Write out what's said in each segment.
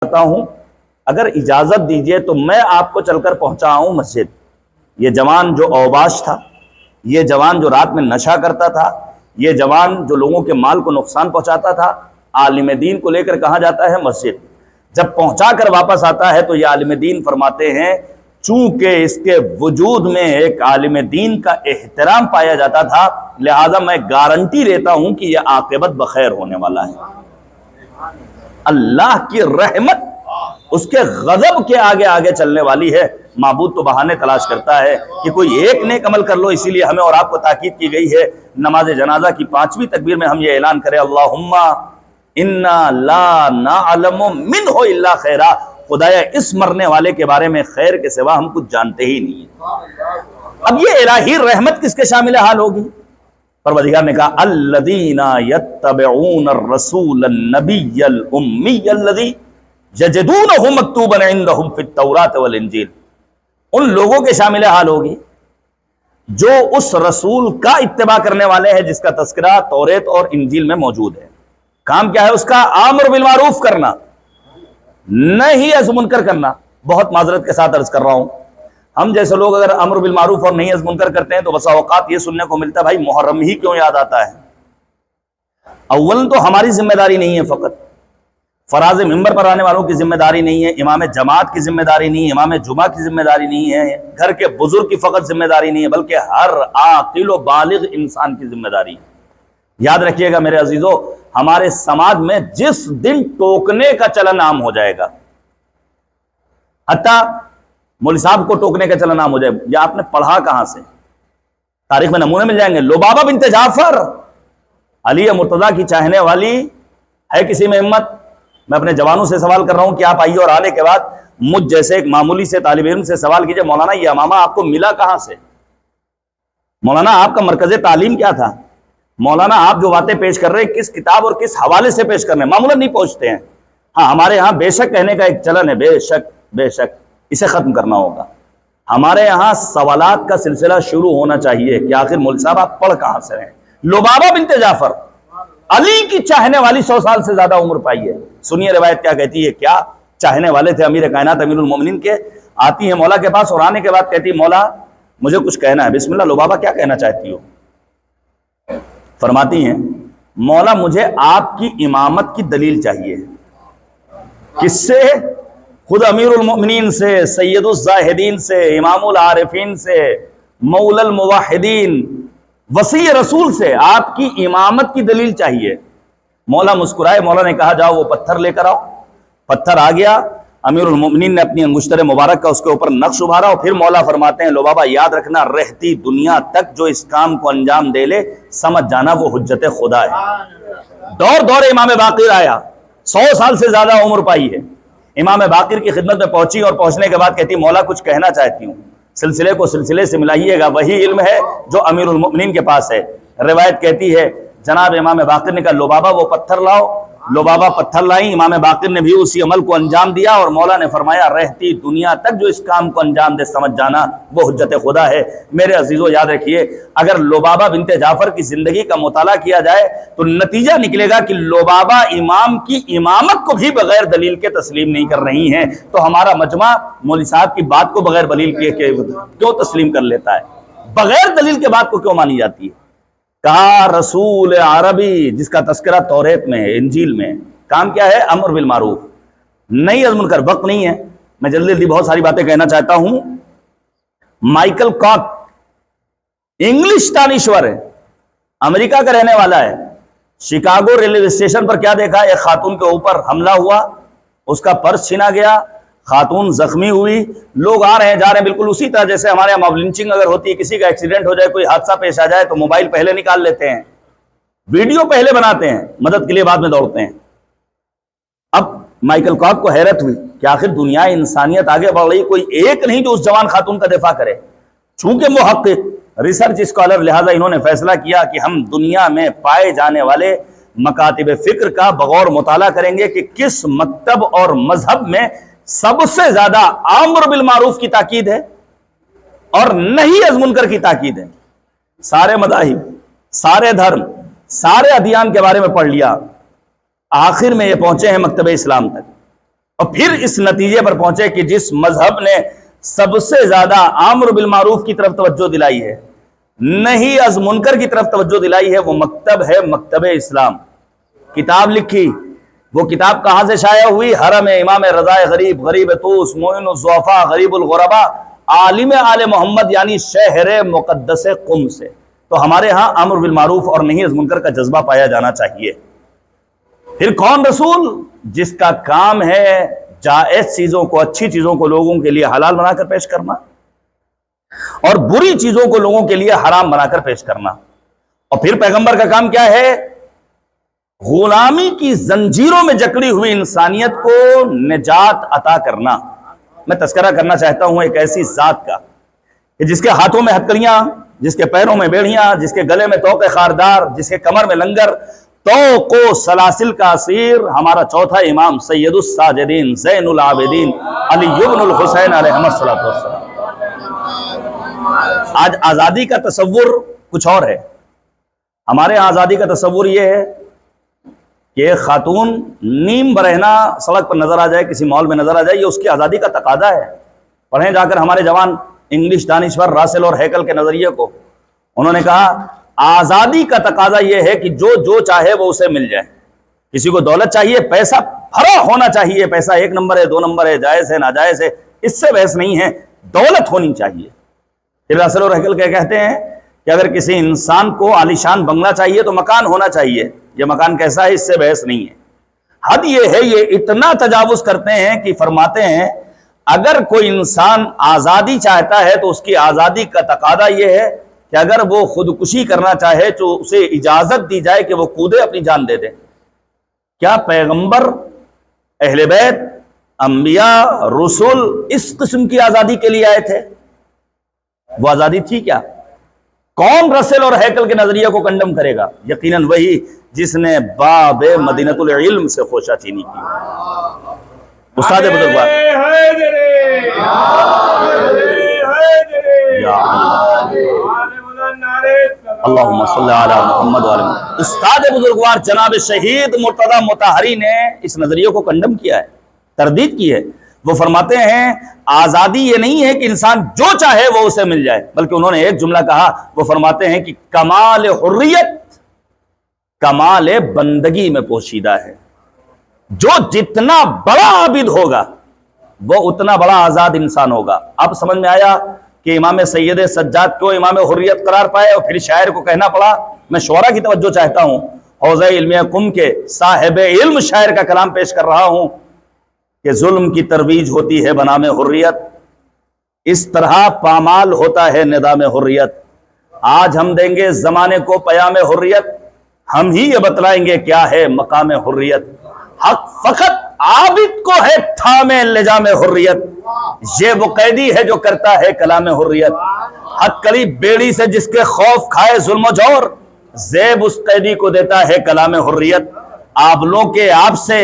کرتا ہوں، اگر اجازت دیجئے تو میں آپ کو چل کر پہنچاؤں مسجد۔ یہ جوان جو اوباش تھا، یہ جوان جو رات میں نشہ کرتا تھا، یہ جوان جو لوگوں کے مال کو نقصان پہنچاتا تھا، عالم دین کو لے کر کہاں جاتا ہے؟ مسجد۔ جب پہنچا کر واپس آتا ہے تو یہ عالم دین فرماتے ہیں چونکہ اس کے وجود میں ایک عالم دین کا احترام پایا جاتا تھا، لہذا میں گارنٹی لیتا ہوں کہ یہ عاقبت بخیر ہونے والا ہے۔ اللہ کی رحمت اس کے غضب کے آگے آگے چلنے والی ہے۔ معبود تو بہانے تلاش کرتا ہے کہ کوئی ایک نیک عمل کر لو، اسی لیے ہمیں اور آپ کو تاکید کی گئی ہے نماز جنازہ کی 5ویں تکبیر میں ہم یہ اعلان کریں، اللہم انا لا نعلم منہ الا خیرا، خدایا اس مرنے والے کے بارے میں خیر کے سوا ہم کچھ جانتے ہی نہیں ہیں۔ اب یہ الہی رحمت کس کے شامل حال ہوگی؟ پروردگار نے کہا الذین یتبعون الرسول النبی الامی الذی یجدونہ مکتوبا عندہم فی التوراۃ والانجیل، ان لوگوں کے شامل حال ہوگی جو اس رسول کا اتباع کرنے والے ہیں جس کا تذکرہ توریت اور انجیل میں موجود ہے۔ کام کیا ہے اس کا؟ امر بالمعروف کرنا، نہیں از منکر کرنا۔ بہت معذرت کے ساتھ عرض کر رہا ہوں، ہم جیسے لوگ اگر امر بالمعروف اور نہیں از منکر کرتے ہیں تو بسا اوقات یہ سننے کو ملتا ہے بھائی محرم ہی کیوں یاد آتا ہے۔ اول تو ہماری ذمہ داری نہیں ہے، فقط فراز ممبر پر آنے والوں کی ذمہ داری نہیں ہے، امام جماعت کی ذمہ داری نہیں ہے، امام جمعہ کی ذمہ داری نہیں ہے، گھر کے بزرگ کی فقط ذمہ داری نہیں ہے، بلکہ ہر عاقل و بالغ انسان کی ذمہ داری ہے۔ یاد رکھیے گا میرے عزیزو، ہمارے سماج میں جس دن ٹوکنے کا چلن عام ہو جائے گا، حتیٰ مولوی صاحب کو ٹوکنے کا چلن عام ہو جائے، یا آپ نے پڑھا کہاں سے؟ تاریخ میں نمونے مل جائیں گے۔ لبابہ بنت جعفر علی مرتضیٰ کی چاہنے والی ہے کسی میں ہمت؟ میں اپنے جوانوں سے سوال کر رہا ہوں کہ آپ آئیے اور آنے کے بعد مجھ جیسے ایک معمولی سے طالب علم سے سوال کیجئے، مولانا یہ امامہ آپ کو ملا کہاں سے؟ مولانا آپ کا مرکز تعلیم کیا تھا؟ مولانا آپ جو باتیں پیش کر رہے ہیں کس کتاب اور کس حوالے سے پیش کر رہے ہیں؟ معمولاً نہیں پہنچتے ہیں۔ ہاں ہمارے ہاں بے شک کہنے کا ایک چلن ہے، بے شک بے شک، اسے ختم کرنا ہوگا۔ ہمارے یہاں سوالات کا سلسلہ شروع ہونا چاہیے کہ آخر مولوی صاحب آپ پڑھ کہاں سے ہیں؟ لبابہ بنت جعفر علی کی چاہنے والی 100 سال سے زیادہ عمر پائی ہے۔ سنیے روایت کیا کہتی ہے، کیا چاہنے والے تھے امیر کائنات امیر المومنین کے۔ آتی ہے مولا کے پاس اور آنے کے بعد کہتی مولا مجھے کچھ کہنا ہے۔ بسم اللہ، لبابہ کیا کہنا چاہتی ہو؟ فرماتی ہیں مولا مجھے آپ کی امامت کی دلیل چاہیے۔ کس سے؟ خود امیر المؤمنین سے، سید الزاہدین سے، امام العارفین سے، مولا الموحدین، وصی رسول سے آپ کی امامت کی دلیل چاہیے۔ مولا مسکرائے، مولا نے کہا جاؤ وہ پتھر لے کر آؤ۔ پتھر آ گیا، امیر المؤمنین نے اپنی انگشتر مبارک کا اس کے اوپر نقش ابھارا اور پھر مولا فرماتے ہیں لبابہ یاد رکھنا رہتی دنیا تک جو اس کام کو انجام دے لے سمجھ جانا وہ حجت خدا ہے۔ دور امام باقر آیا، 100 سال سے زیادہ عمر پائی ہے۔ امام باقر کی خدمت میں پہنچی اور پہنچنے کے بعد کہتی مولا کچھ کہنا چاہتی ہوں۔ سلسلے کو سلسلے سے ملائیے گا، وہی علم ہے جو امیر المؤمنین کے پاس ہے۔ روایت کہتی ہے جناب امام باقر نے کہا لبابہ وہ پتھر لاؤ۔ لبابہ پتھر لائیں، امام باقر نے بھی اسی عمل کو انجام دیا اور مولا نے فرمایا رہتی دنیا تک جو اس کام کو انجام دے سمجھ جانا وہ حجت خدا ہے۔ میرے عزیزو یاد رکھیے اگر لبابہ بنت جعفر کی زندگی کا مطالعہ کیا جائے تو نتیجہ نکلے گا کہ لبابہ امام کی امامت کو بھی بغیر دلیل کے تسلیم نہیں کر رہی ہیں، تو ہمارا مجمع مولوی صاحب کی بات کو بغیر دلیل کے کیوں تسلیم کر لیتا ہے؟ بغیر دلیل کے بات کو کیوں مانی جاتی ہے؟ کہا رسول عربی جس کا تذکرہ توریت میں ہے، انجیل میں، کام کیا ہے؟ امر بالمعروف، نہیں از منکر۔ وقت نہیں ہے، میں جلدی بہت ساری باتیں کہنا چاہتا ہوں۔ مائیکل کاک انگلش دانشور ہے، امریکہ کا رہنے والا ہے۔ شکاگو ریلوے اسٹیشن پر کیا دیکھا؟ ایک خاتون کے اوپر حملہ ہوا، اس کا پرس چھینا گیا، خاتون زخمی ہوئی، لوگ آ رہے ہیں جا رہے ہیں، بالکل اسی طرح جیسے ہمارے یہاں لنچنگ اگر ہوتی ہے، کسی کا ایکسیڈنٹ ہو جائے، کوئی حادثہ پیش آ جائے تو موبائل پہلے نکال لیتے ہیں، ویڈیو پہلے بناتے ہیں، مدد کے لیے بعد میں دوڑتے ہیں۔ اب مائیکل کاک کو حیرت ہوئی کہ آخر دنیا انسانیت آگے بڑھ رہی، کوئی ایک نہیں جو اس جوان خاتون کا دفاع کرے۔ چونکہ محقق ریسرچ اسکالر، لہذا انہوں نے فیصلہ کیا کہ ہم دنیا میں پائے جانے والے مکاتب فکر کا بغور مطالعہ کریں گے کہ کس مکتب اور مذہب میں سب سے زیادہ امر بالمعروف کی تاکید ہے اور نہیں از منکر کی تاکید ہے۔ سارے مذاہب، سارے دھرم، سارے ادیان کے بارے میں پڑھ لیا، آخر میں یہ پہنچے ہیں مکتب اسلام تک اور پھر اس نتیجے پر پہنچے کہ جس مذہب نے سب سے زیادہ امر بالمعروف کی طرف توجہ دلائی ہے، نہیں از منکر کی طرف توجہ دلائی ہے، وہ مکتب ہے مکتب اسلام۔ کتاب لکھی، وہ کتاب کہاں سے شائع ہوئی؟ حرم امام رضا غریب، غریب طوس، معین الضعفاء، غریب الغرباء، عالم آل محمد یعنی شہر مقدس قم سے۔ تو ہمارے ہاں امر بالمعروف اور نہیں از منکر کا جذبہ پایا جانا چاہیے۔ پھر کون رسول؟ جس کا کام ہے جائز چیزوں کو، اچھی چیزوں کو لوگوں کے لیے حلال بنا کر پیش کرنا، اور بری چیزوں کو لوگوں کے لیے حرام بنا کر پیش کرنا۔ اور پھر پیغمبر کا کام کیا ہے؟ غلامی کی زنجیروں میں جکڑی ہوئی انسانیت کو نجات عطا کرنا۔ میں تذکرہ کرنا چاہتا ہوں ایک ایسی ذات کا کہ جس کے ہاتھوں میں ہتکڑیاں، جس کے پیروں میں بیڑیاں، جس کے گلے میں طوق خاردار، جس کے کمر میں لنگر، طوق و سلاسل کا اسیر، ہمارا چوتھا امام سید الساجدین زین العابدین علی بن الحسین علیہ السلام۔ آج آزادی کا تصور کچھ اور ہے۔ ہمارے ہاں آزادی کا تصور یہ ہے کہ ایک خاتون نیم برہنہ سڑک پر نظر آ جائے، کسی مال میں نظر آ جائے، یہ اس کی آزادی کا تقاضا ہے۔ پڑھیں جا کر ہمارے جوان انگلش دانشور راسل اور ہیکل کے نظریے کو۔ انہوں نے کہا آزادی کا تقاضا یہ ہے کہ جو چاہے وہ اسے مل جائے۔ کسی کو دولت چاہیے، پیسہ بھرا ہونا چاہیے، پیسہ 1 نمبر ہے 2 نمبر ہے، جائز ہے ناجائز ہے، اس سے بحث نہیں ہے، دولت ہونی چاہیے۔ پھر راسل اور ہیکل کہتے ہیں کہ اگر کسی انسان کو عالیشان بنگلہ چاہیے تو مکان ہونا چاہیے، یہ مکان کیسا ہے اس سے بحث نہیں ہے۔ حد یہ ہے، یہ اتنا تجاوز کرتے ہیں کہ فرماتے ہیں اگر کوئی انسان آزادی چاہتا ہے تو اس کی آزادی کا تقاضا یہ ہے کہ اگر وہ خودکشی کرنا چاہے تو اسے اجازت دی جائے کہ وہ کودے، اپنی جان دے دے۔ کیا پیغمبر، اہل بیت، انبیاء، رسول اس قسم کی آزادی کے لیے آئے تھے؟ وہ آزادی تھی کیا؟ کون رسل اور ہیکل کے نظریے کو کنڈم کرے گا؟ یقیناً وہی جس نے باب مدینۃ العلم سے خوشہ چینی کی۔ استاد بزرگوار، اللہم صلی علی محمد وعلی محمد۔ استاد بزرگوار جناب شہید مرتضی مطہری نے اس نظریے کو کنڈم کیا ہے، تردید کی ہے۔ وہ فرماتے ہیں آزادی یہ نہیں ہے کہ انسان جو چاہے وہ اسے مل جائے، بلکہ انہوں نے ایک جملہ کہا، وہ فرماتے ہیں کہ کمال حریت کمال بندگی میں پوشیدہ ہے۔ جو جتنا بڑا عابد ہوگا وہ اتنا بڑا آزاد انسان ہوگا۔ اب سمجھ میں آیا کہ امام سید سجاد کو امام حریت قرار پائے، اور پھر شاعر کو کہنا پڑا۔ میں شعراء کی توجہ چاہتا ہوں، حوزہ علمیہ قم کے صاحب علم شاعر کا کلام پیش کر رہا ہوں کہ ظلم کی ترویج ہوتی ہے بنام حریت، اس طرح پامال ہوتا ہے نظام حریت۔ آج ہم دیں گے زمانے کو پیام حریت، ہم ہی یہ بتلائیں گے کیا ہے مقام حریت۔ حق فقط عابد کو ہے تھامے لجام حریت، یہ وہ قیدی ہے جو کرتا ہے کلام حریت۔ حق کلی بیڑی سے جس کے خوف کھائے ظلم و جور، زیب اس قیدی کو دیتا ہے کلام حریت۔ آبلوں کے آب سے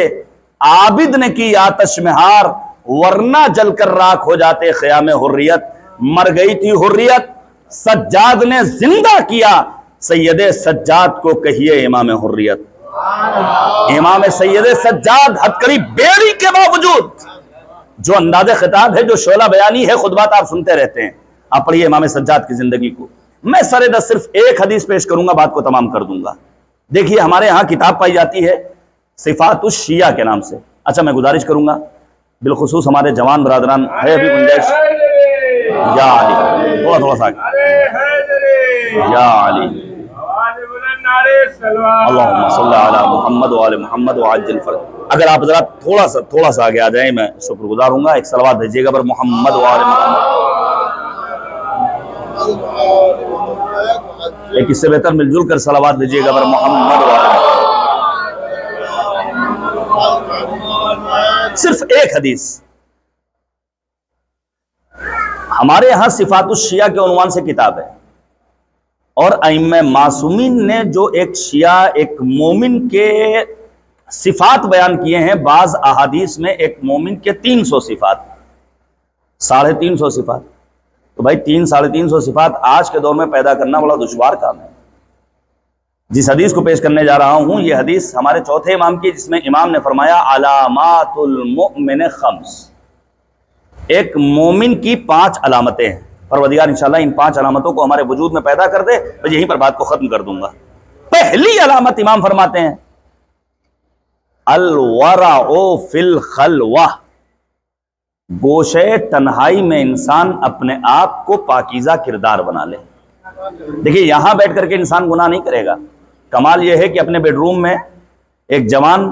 عابد نے کی آتش میں ہار، ورنہ جل کر راکھ ہو جاتے خیام حریت۔ مر گئی تھی حریت، سجاد نے زندہ کیا، سید سجاد کو کہیے امام حریت۔ امام سید سجاد ہتکڑی بیڑی کے باوجود جو انداز خطاب ہے، جو شعلہ بیانی ہے، خطبات آپ سنتے رہتے ہیں، آپ پڑھیے امام سجاد کی زندگی کو۔ میں سر دست صرف ایک حدیث پیش کروں گا، بات کو تمام کر دوں گا۔ دیکھیے ہمارے ہاں کتاب پائی جاتی ہے صفات الشیعہ کے نام سے۔ اچھا میں گزارش کروں گا بالخصوص ہمارے جوان برادران، ہے ابھی گنجائش؟ یا علی، تھوڑا سا یا علی، اللہم صلی علی محمد وعلی محمد وعجل فرج۔ اگر آپ ذرا تھوڑا سا آگے آ جائیں، میں شکر گزار ہوں گا۔ ایک صلوات بھیجیے گا پر محمد وعلی محمد۔ ایک اس سے بہتر مل جل کر صلوات بھیجیے گا پر محمد وعلی محمد۔ صرف ایک حدیث ہمارے ہاں صفات الشیعہ کے عنوان سے کتاب ہے، اور ائمہ معصومین نے جو ایک شیعہ، ایک مومن کے صفات بیان کیے ہیں۔ بعض احادیث میں ایک مومن کے 300 صفات، 350 صفات۔ تو بھائی 300 ساڑھے 300 صفات آج کے دور میں پیدا کرنا بڑا دشوار کام ہے۔ جس حدیث کو پیش کرنے جا رہا ہوں یہ حدیث ہمارے چوتھے امام کی، جس میں امام نے فرمایا علامات المؤمن خمس، ایک مومن کی 5 علامتیں ہیں۔ پروردگار انشاءاللہ ان 5 علامتوں کو ہمارے وجود میں پیدا کر دے، میں یہیں پر بات کو ختم کر دوں گا۔ پہلی علامت امام فرماتے ہیں الورع فی الخلوہ، گوشے تنہائی میں انسان اپنے آپ کو پاکیزہ کردار بنا لے۔ دیکھیے یہاں بیٹھ کر کے انسان گناہ نہیں کرے گا، کمال یہ ہے کہ اپنے بیڈ روم میں ایک جوان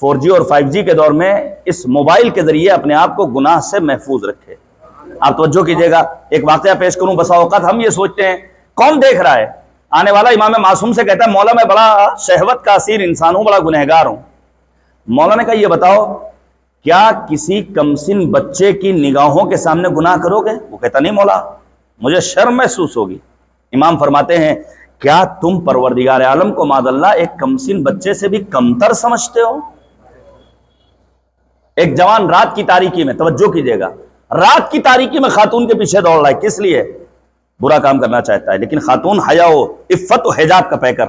4G اور 5G کے دور میں اس موبائل کے ذریعے اپنے آپ کو گناہ سے محفوظ رکھے۔ آپ توجہ کیجئے گا، ایک واقعہ پیش کروں۔ بسا اوقات ہم یہ سوچتے ہیں کون دیکھ رہا ہے، آنے والا امام معصوم سے کہتا ہے مولا میں بڑا شہوت کا اسیر انسان ہوں، بڑا گنہگار ہوں۔ مولا نے کہا یہ بتاؤ کیا کسی کمسن بچے کی نگاہوں کے سامنے گناہ کرو گے؟ وہ کہتا نہیں مولا، مجھے شرم محسوس ہوگی۔ امام فرماتے ہیں کیا تم پروردگار عالم کو معاذ اللہ ایک کمسن بچے سے بھی کمتر سمجھتے ہو؟ ایک جوان رات کی تاریکی میں، توجہ کیجئے گا، رات کی تاریکی میں خاتون کے پیچھے دوڑ رہا ہے، کس لیے؟ برا کام کرنا چاہتا ہے، لیکن خاتون حیا و عفت و حجاب کا پیکر،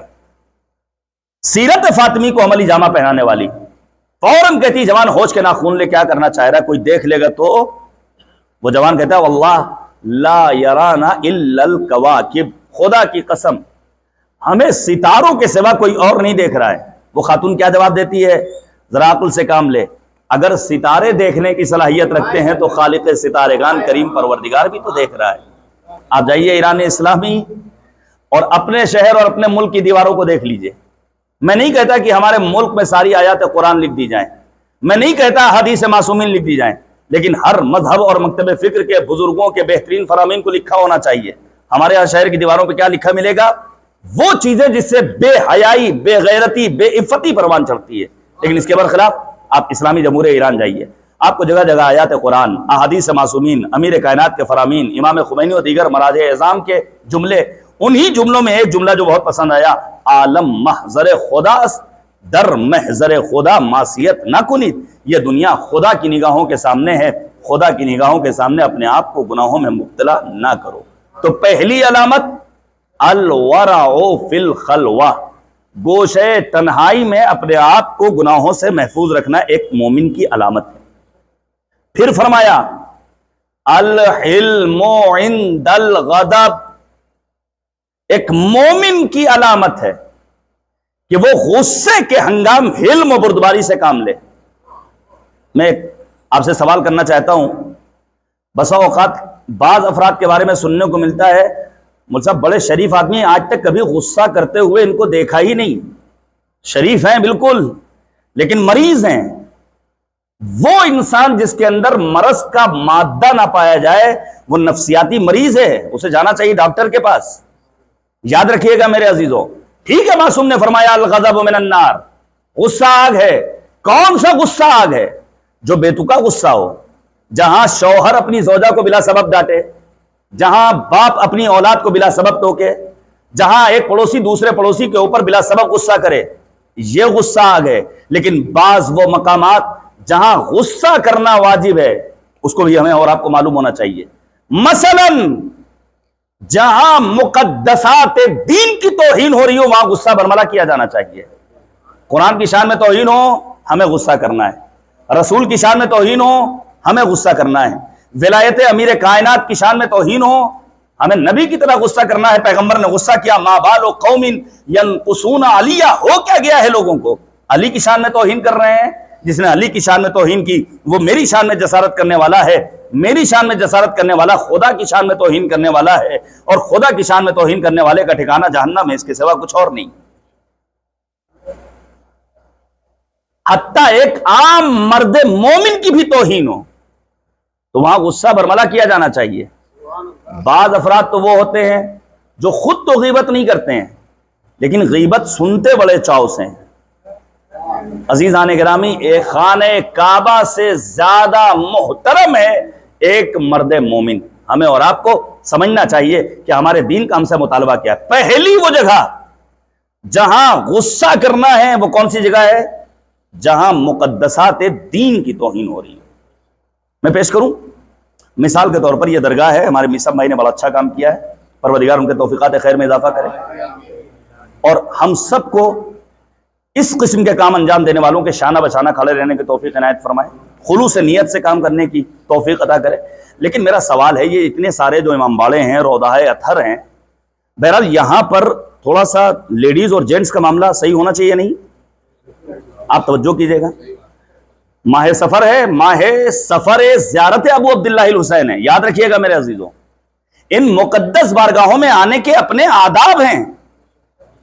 سیرت فاطمی کو عملی جامہ پہنانے والی، فوراً کہتی جوان ہوش کے ناخون لے، کیا کرنا چاہ رہا ہے، کوئی دیکھ لے گا تو؟ وہ جوان کہتا ہے واللہ لا یرانا الا الکواکب، خدا کی قسم ہمیں ستاروں کے سوا کوئی اور نہیں دیکھ رہا ہے۔ وہ خاتون کیا جواب دیتی ہے؟ ذرا عقل سے کام لے، اگر ستارے دیکھنے کی صلاحیت رکھتے ہیں تو خالق ستارگان کریم پروردگار بھی تو دیکھ رہا ہے۔ آپ جائیے ایران اسلامی اور اپنے شہر اور اپنے ملک کی دیواروں کو دیکھ لیجئے۔ میں نہیں کہتا کہ ہمارے ملک میں ساری آیات قرآن لکھ دی جائیں، میں نہیں کہتا حدیث معصومین لکھ دی جائیں، لیکن ہر مذہب اور مکتب فکر کے بزرگوں کے بہترین فرامین کو لکھا ہونا چاہیے۔ ہمارے یہاں شہر کی دیواروں پہ کیا لکھا ملے گا؟ وہ چیزیں جس سے بے حیائی، بے غیرتی، بے عفتی پروان چڑھتی ہے، لیکن اس کے برخلاف آپ اسلامی جمہوریہ ایران جائیے، آپ کو جگہ جگہ آیات قرآن، احادیث معصومین، امیر کائنات کے فرامین، امام خمینی اور دیگر مراجع اعظام کے جملے، انہی جملوں میں ایک جملہ جو بہت پسند آیا، عالم محضر خدا در محضر خدا معصیت نہ کنید، یہ دنیا خدا کی نگاہوں کے سامنے ہے، خدا کی نگاہوں کے سامنے اپنے آپ کو گناہوں میں مبتلا نہ کرو۔ تو پہلی علامت الورع فی الخلوہ، گوشے تنہائی میں اپنے آپ کو گناہوں سے محفوظ رکھنا ایک مومن کی علامت ہے۔ پھر فرمایا الحلم عند الغضب، ایک مومن کی علامت ہے کہ وہ غصے کے ہنگام حلم و بردباری سے کام لے۔ میں آپ سے سوال کرنا چاہتا ہوں، بسا اوقات بعض افراد کے بارے میں سننے کو ملتا ہے مول صاحب بڑے شریف آدمی ہیں، آج تک کبھی غصہ کرتے ہوئے ان کو دیکھا ہی نہیں، شریف ہیں بالکل لیکن مریض ہیں۔ وہ انسان جس کے اندر مرض کا مادہ نہ پایا جائے وہ نفسیاتی مریض ہے، اسے جانا چاہیے ڈاکٹر کے پاس۔ یاد رکھیے گا میرے عزیزوں، ٹھیک ہے معصوم نے فرمایا الغضب من النار، غصہ آگ ہے۔ کون سا غصہ آگ ہے؟ جو بے تکا غصہ ہو، جہاں شوہر اپنی زوجہ کو بلا سبب ڈانٹے، جہاں باپ اپنی اولاد کو بلا سبب ٹوکے، جہاں ایک پڑوسی دوسرے پڑوسی کے اوپر بلا سبب غصہ کرے، یہ غصہ آگ ہے۔ لیکن بعض وہ مقامات جہاں غصہ کرنا واجب ہے اس کو بھی ہمیں اور آپ کو معلوم ہونا چاہیے۔ مثلا جہاں مقدسات دین کی توہین ہو رہی ہو وہاں غصہ برملا کیا جانا چاہیے۔ قرآن کی شان میں توہین ہو ہمیں غصہ کرنا ہے، رسول کی شان میں توہین ہو ہمیں غصہ کرنا ہے، ولایت امیر کائنات کی شان میں توہین ہو ہمیں نبی کی طرح غصہ کرنا ہے۔ پیغمبر نے غصہ کیا، ما بال قوم ینقصون علیہ، ہو کیا گیا ہے لوگوں کو؟ علی کی شان میں توہین کر رہے ہیں، جس نے علی کی شان میں توہین کی وہ میری شان میں جسارت کرنے والا ہے، میری شان میں جسارت کرنے والا خدا کی شان میں توہین کرنے والا ہے، اور خدا کی شان میں توہین کرنے والے کا ٹھکانہ جہنم ہے، اس کے سوا کچھ اور نہیں۔ حتیٰ ایک عام مرد مومن کی بھی توہین ہو تو وہاں غصہ برملا کیا جانا چاہیے۔ بعض افراد تو وہ ہوتے ہیں جو خود تو غیبت نہیں کرتے ہیں لیکن غیبت سنتے بڑے چاؤ سے ہیں۔ عزیزان گرامی، ایک خانہ کعبہ سے زیادہ محترم ہے ایک مرد مومن۔ ہمیں اور آپ کو سمجھنا چاہیے کہ ہمارے دین کا ہم سے مطالبہ کیا ہے۔ پہلی وہ جگہ جہاں غصہ کرنا ہے وہ کون سی جگہ ہے؟ جہاں مقدسات دین کی توہین ہو رہی ہے۔ میں پیش کروں مثال کے طور پر، یہ درگاہ ہے، ہمارے میسب بھائی نے بڑا اچھا کام کیا ہے، پروردگار ان کے توفیقات خیر میں اضافہ کرے۔ اور ہم سب کو اس قسم کے کام انجام دینے والوں کے شانہ بشانہ کھڑے رہنے کی توفیق عنایت فرمائے، خلوص نیت سے کام کرنے کی توفیق عطا کرے۔ لیکن میرا سوال ہے، یہ اتنے سارے جو امام باڑے ہیں، روضہ اطہر ہیں، بہرحال یہاں پر تھوڑا سا لیڈیز اور جینٹس کا معاملہ صحیح ہونا چاہیے نہیں؟ آپ توجہ کیجئے گا، ماہ سفر ہے، ماہ سفر زیارت ابو عبداللہ الحسین ہے، یاد رکھیے گا میرے عزیزوں، ان مقدس بارگاہوں میں آنے کے اپنے آداب ہیں۔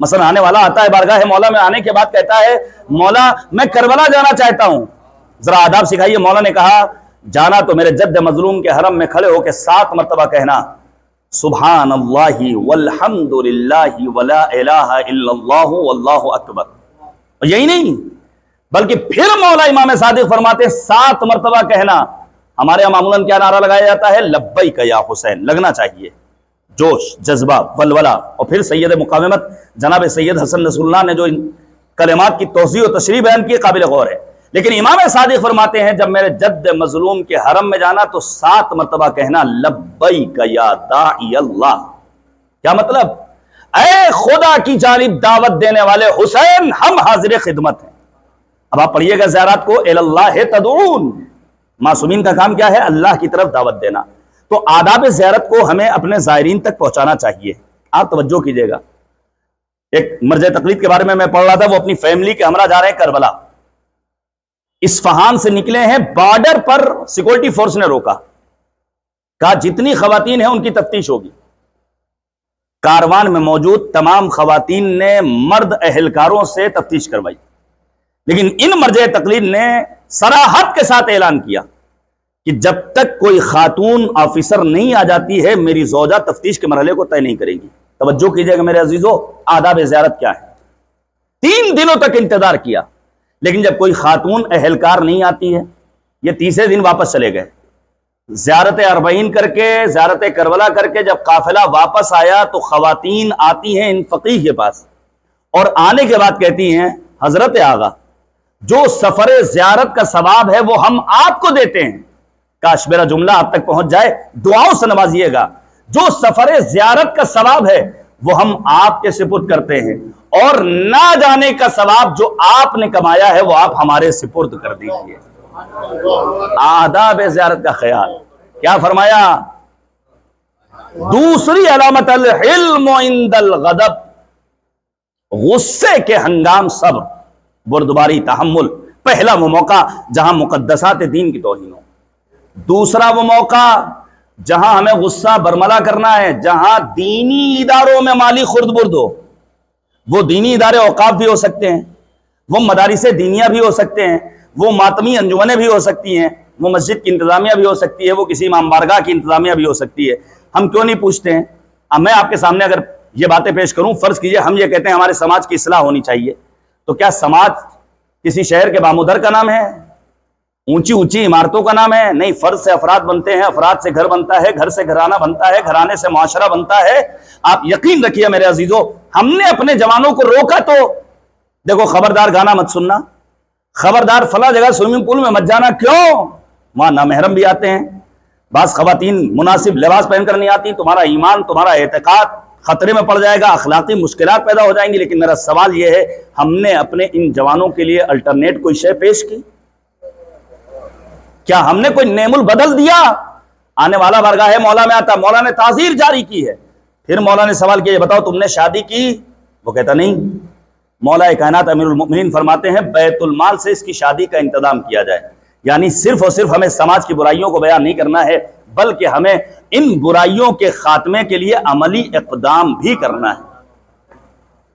مثلا آنے والا آتا ہے بارگاہ مولا میں، آنے کے بعد کہتا ہے مولا میں کربلا جانا چاہتا ہوں، ذرا آداب سکھائیے۔ مولا نے کہا جانا تو میرے جد مظلوم کے حرم میں کھڑے ہو کے 7 مرتبہ کہنا سبحان اللہ والحمد للہ ولا الہ الا اللہ واللہ اکبر، اور یہی نہیں بلکہ پھر مولا امام صادق فرماتے 7 مرتبہ کہنا۔ ہمارے یہاں معمولاً کیا نعرہ لگایا جاتا ہے؟ لبیک یا حسین، لگنا چاہیے، جوش، جذبہ، ولولہ۔ اور پھر سید مقاومت جناب سید حسن نصر اللہ نے جو ان کلمات کی توضیح و تشریح بیان کی، قابل غور ہے۔ لیکن امام صادق فرماتے ہیں جب میرے جد مظلوم کے حرم میں جانا تو 7 مرتبہ کہنا لبیک یا داعی اللہ۔ کیا مطلب؟ اے خدا کی جانب دعوت دینے والے حسین، ہم حاضر خدمت ہیں۔ اب آپ پڑھیے گا زیارات کو، الاللہ تدعون، معصومین کا کام کیا ہے؟ اللہ کی طرف دعوت دینا۔ تو آداب زیارت کو ہمیں اپنے زائرین تک پہنچانا چاہیے۔ آپ توجہ کیجئے گا، ایک مرجع تقلید کے بارے میں پڑھ رہا تھا، وہ اپنی فیملی کے ہمراہ جا رہے ہیں کربلا، اصفہان سے نکلے ہیں، بارڈر پر سیکورٹی فورس نے روکا، کہا جتنی خواتین ہیں ان کی تفتیش ہوگی۔ کاروان میں موجود تمام خواتین نے مرد اہلکاروں سے تفتیش کروائی، لیکن ان مرجع تقلید نے صراحت کے ساتھ اعلان کیا کہ جب تک کوئی خاتون آفیسر نہیں آ جاتی ہے میری زوجہ تفتیش کے مرحلے کو طے نہیں کرے گی۔ توجہ کیجئے گا میرے عزیزو، آداب زیارت کیا ہے۔ 3 دنوں تک انتظار کیا، لیکن جب کوئی خاتون اہلکار نہیں آتی ہے، یہ تیسرے دن واپس چلے گئے، زیارت اربعین کر کے، زیارت کربلا کر کے جب قافلہ واپس آیا تو خواتین آتی ہیں ان فقیہ کے پاس، اور آنے کے بعد کہتی ہیں حضرت آغا جو سفر زیارت کا ثواب ہے وہ ہم آپ کو دیتے ہیں، کاش میرا جملہ آپ تک پہنچ جائے، دعاؤں سے نوازیے گا، جو سفر زیارت کا ثواب ہے وہ ہم آپ کے سپرد کرتے ہیں، اور نہ جانے کا ثواب جو آپ نے کمایا ہے وہ آپ ہمارے سپرد کر دیجئے۔ آداب زیارت کا خیال کیا فرمایا؟ دوسری علامت الحلم عند الغضب، غصے کے ہنگام صبر، بردباری، تحمل۔ پہلا وہ موقع جہاں مقدسات دین کی توہین ہو، دوسرا وہ موقع جہاں ہمیں غصہ برملا کرنا ہے، جہاں دینی اداروں میں مالی خرد برد ہو۔ وہ دینی ادارے اوقاف بھی ہو سکتے ہیں، وہ مدارس دینیہ بھی ہو سکتے ہیں، وہ ماتمی انجمنیں بھی ہو سکتی ہیں، وہ مسجد کی انتظامیہ بھی ہو سکتی ہے، وہ کسی امام بارگاہ کی انتظامیہ بھی ہو سکتی ہے۔ ہم کیوں نہیں پوچھتے ہیں؟ اب میں آپ کے سامنے اگر یہ باتیں پیش کروں، فرض کیجئے ہم یہ کہتے ہیں ہمارے سماج کی اصلاح ہونی چاہیے، تو کیا سماج کسی شہر کے بامودر کا نام ہے؟ اونچی اونچی عمارتوں کا نام ہے؟ نہیں، فرد سے افراد بنتے ہیں، افراد سے گھر بنتا ہے، گھر سے گھرانہ بنتا ہے، گھرانے سے معاشرہ بنتا ہے۔ آپ یقین رکھیے میرے عزیزو، ہم نے اپنے جوانوں کو روکا تو دیکھو خبردار گانا مت سننا، خبردار فلاں جگہ سوئمنگ پول میں مت جانا۔ کیوں؟ وہاں نامحرم بھی آتے ہیں، بعض خواتین مناسب لباس پہن کر نہیں آتی، تمہارا ایمان، تمہارا اعتقاد خطرے میں پڑ جائے گا، اخلاقی مشکلات پیدا ہو جائیں گی۔ لیکن میرا سوال یہ ہے، ہم نے اپنے ان جوانوں کے لیے الٹرنیٹ کوئی شے پیش کی؟ کیا ہم نے کوئی نعم البدل دیا؟ آنے والا بارگاہ مولا میں آتا، مولا نے تعزیر جاری کی ہے، پھر مولا نے سوال کیا یہ بتاؤ تم نے شادی کی؟ وہ کہتا نہیں۔ مولا کائنات امیر المؤمنین فرماتے ہیں بیت المال سے اس کی شادی کا انتظام کیا جائے، یعنی صرف اور صرف ہمیں سماج کی برائیوں کو بیان نہیں کرنا ہے، بلکہ ہمیں ان برائیوں کے خاتمے کے لیے عملی اقدام بھی کرنا ہے۔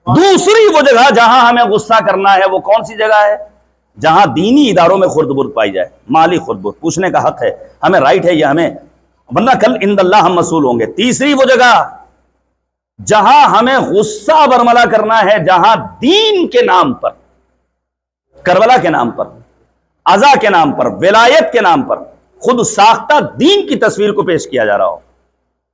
دوسری وہ جگہ جہاں ہمیں غصہ کرنا ہے وہ کون سی جگہ ہے؟ جہاں دینی اداروں میں خرد برد پائی جائے، مالی خرد برد، پوچھنے کا حق ہے، ہمیں رائٹ ہے، یہ ہمیں، ورنہ کل عند اللہ ہم مسئول ہوں گے۔ تیسری وہ جگہ جہاں ہمیں غصہ برملا کرنا ہے، جہاں دین کے نام پر، کربلا کے نام پر، عزا کے نام پر، ولایت کے نام پر خود ساختہ دین کی تصویر کو پیش کیا جا رہا ہو۔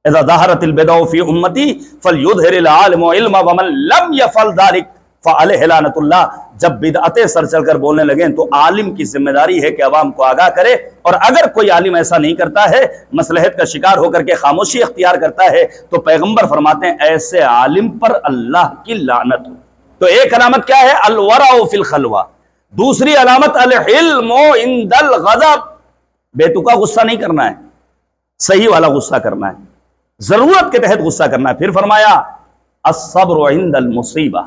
اذا ظہرت البدع فی امتی فلیظہر العالم علم ومن لم یفعل ذلک فعلیہ لعنۃ اللہ۔ جب بدعتیں سر چل کر بولنے لگیں تو عالم کی ذمہ داری ہے کہ عوام کو آگاہ کرے، اور اگر کوئی عالم ایسا نہیں کرتا ہے، مصلحت کا شکار ہو کر کے خاموشی اختیار کرتا ہے، تو پیغمبر فرماتے ہیں ایسے عالم پر اللہ کی لعنت ہو۔ تو ایک علامت کیا ہے؟ الورع فی الخلوہ. دوسری علامت الحلم عند الغضب، بے تکا غصہ نہیں کرنا ہے، صحیح والا غصہ کرنا ہے، ضرورت کے تحت غصہ کرنا ہے. پھر فرمایا الصبر عند المصیبہ،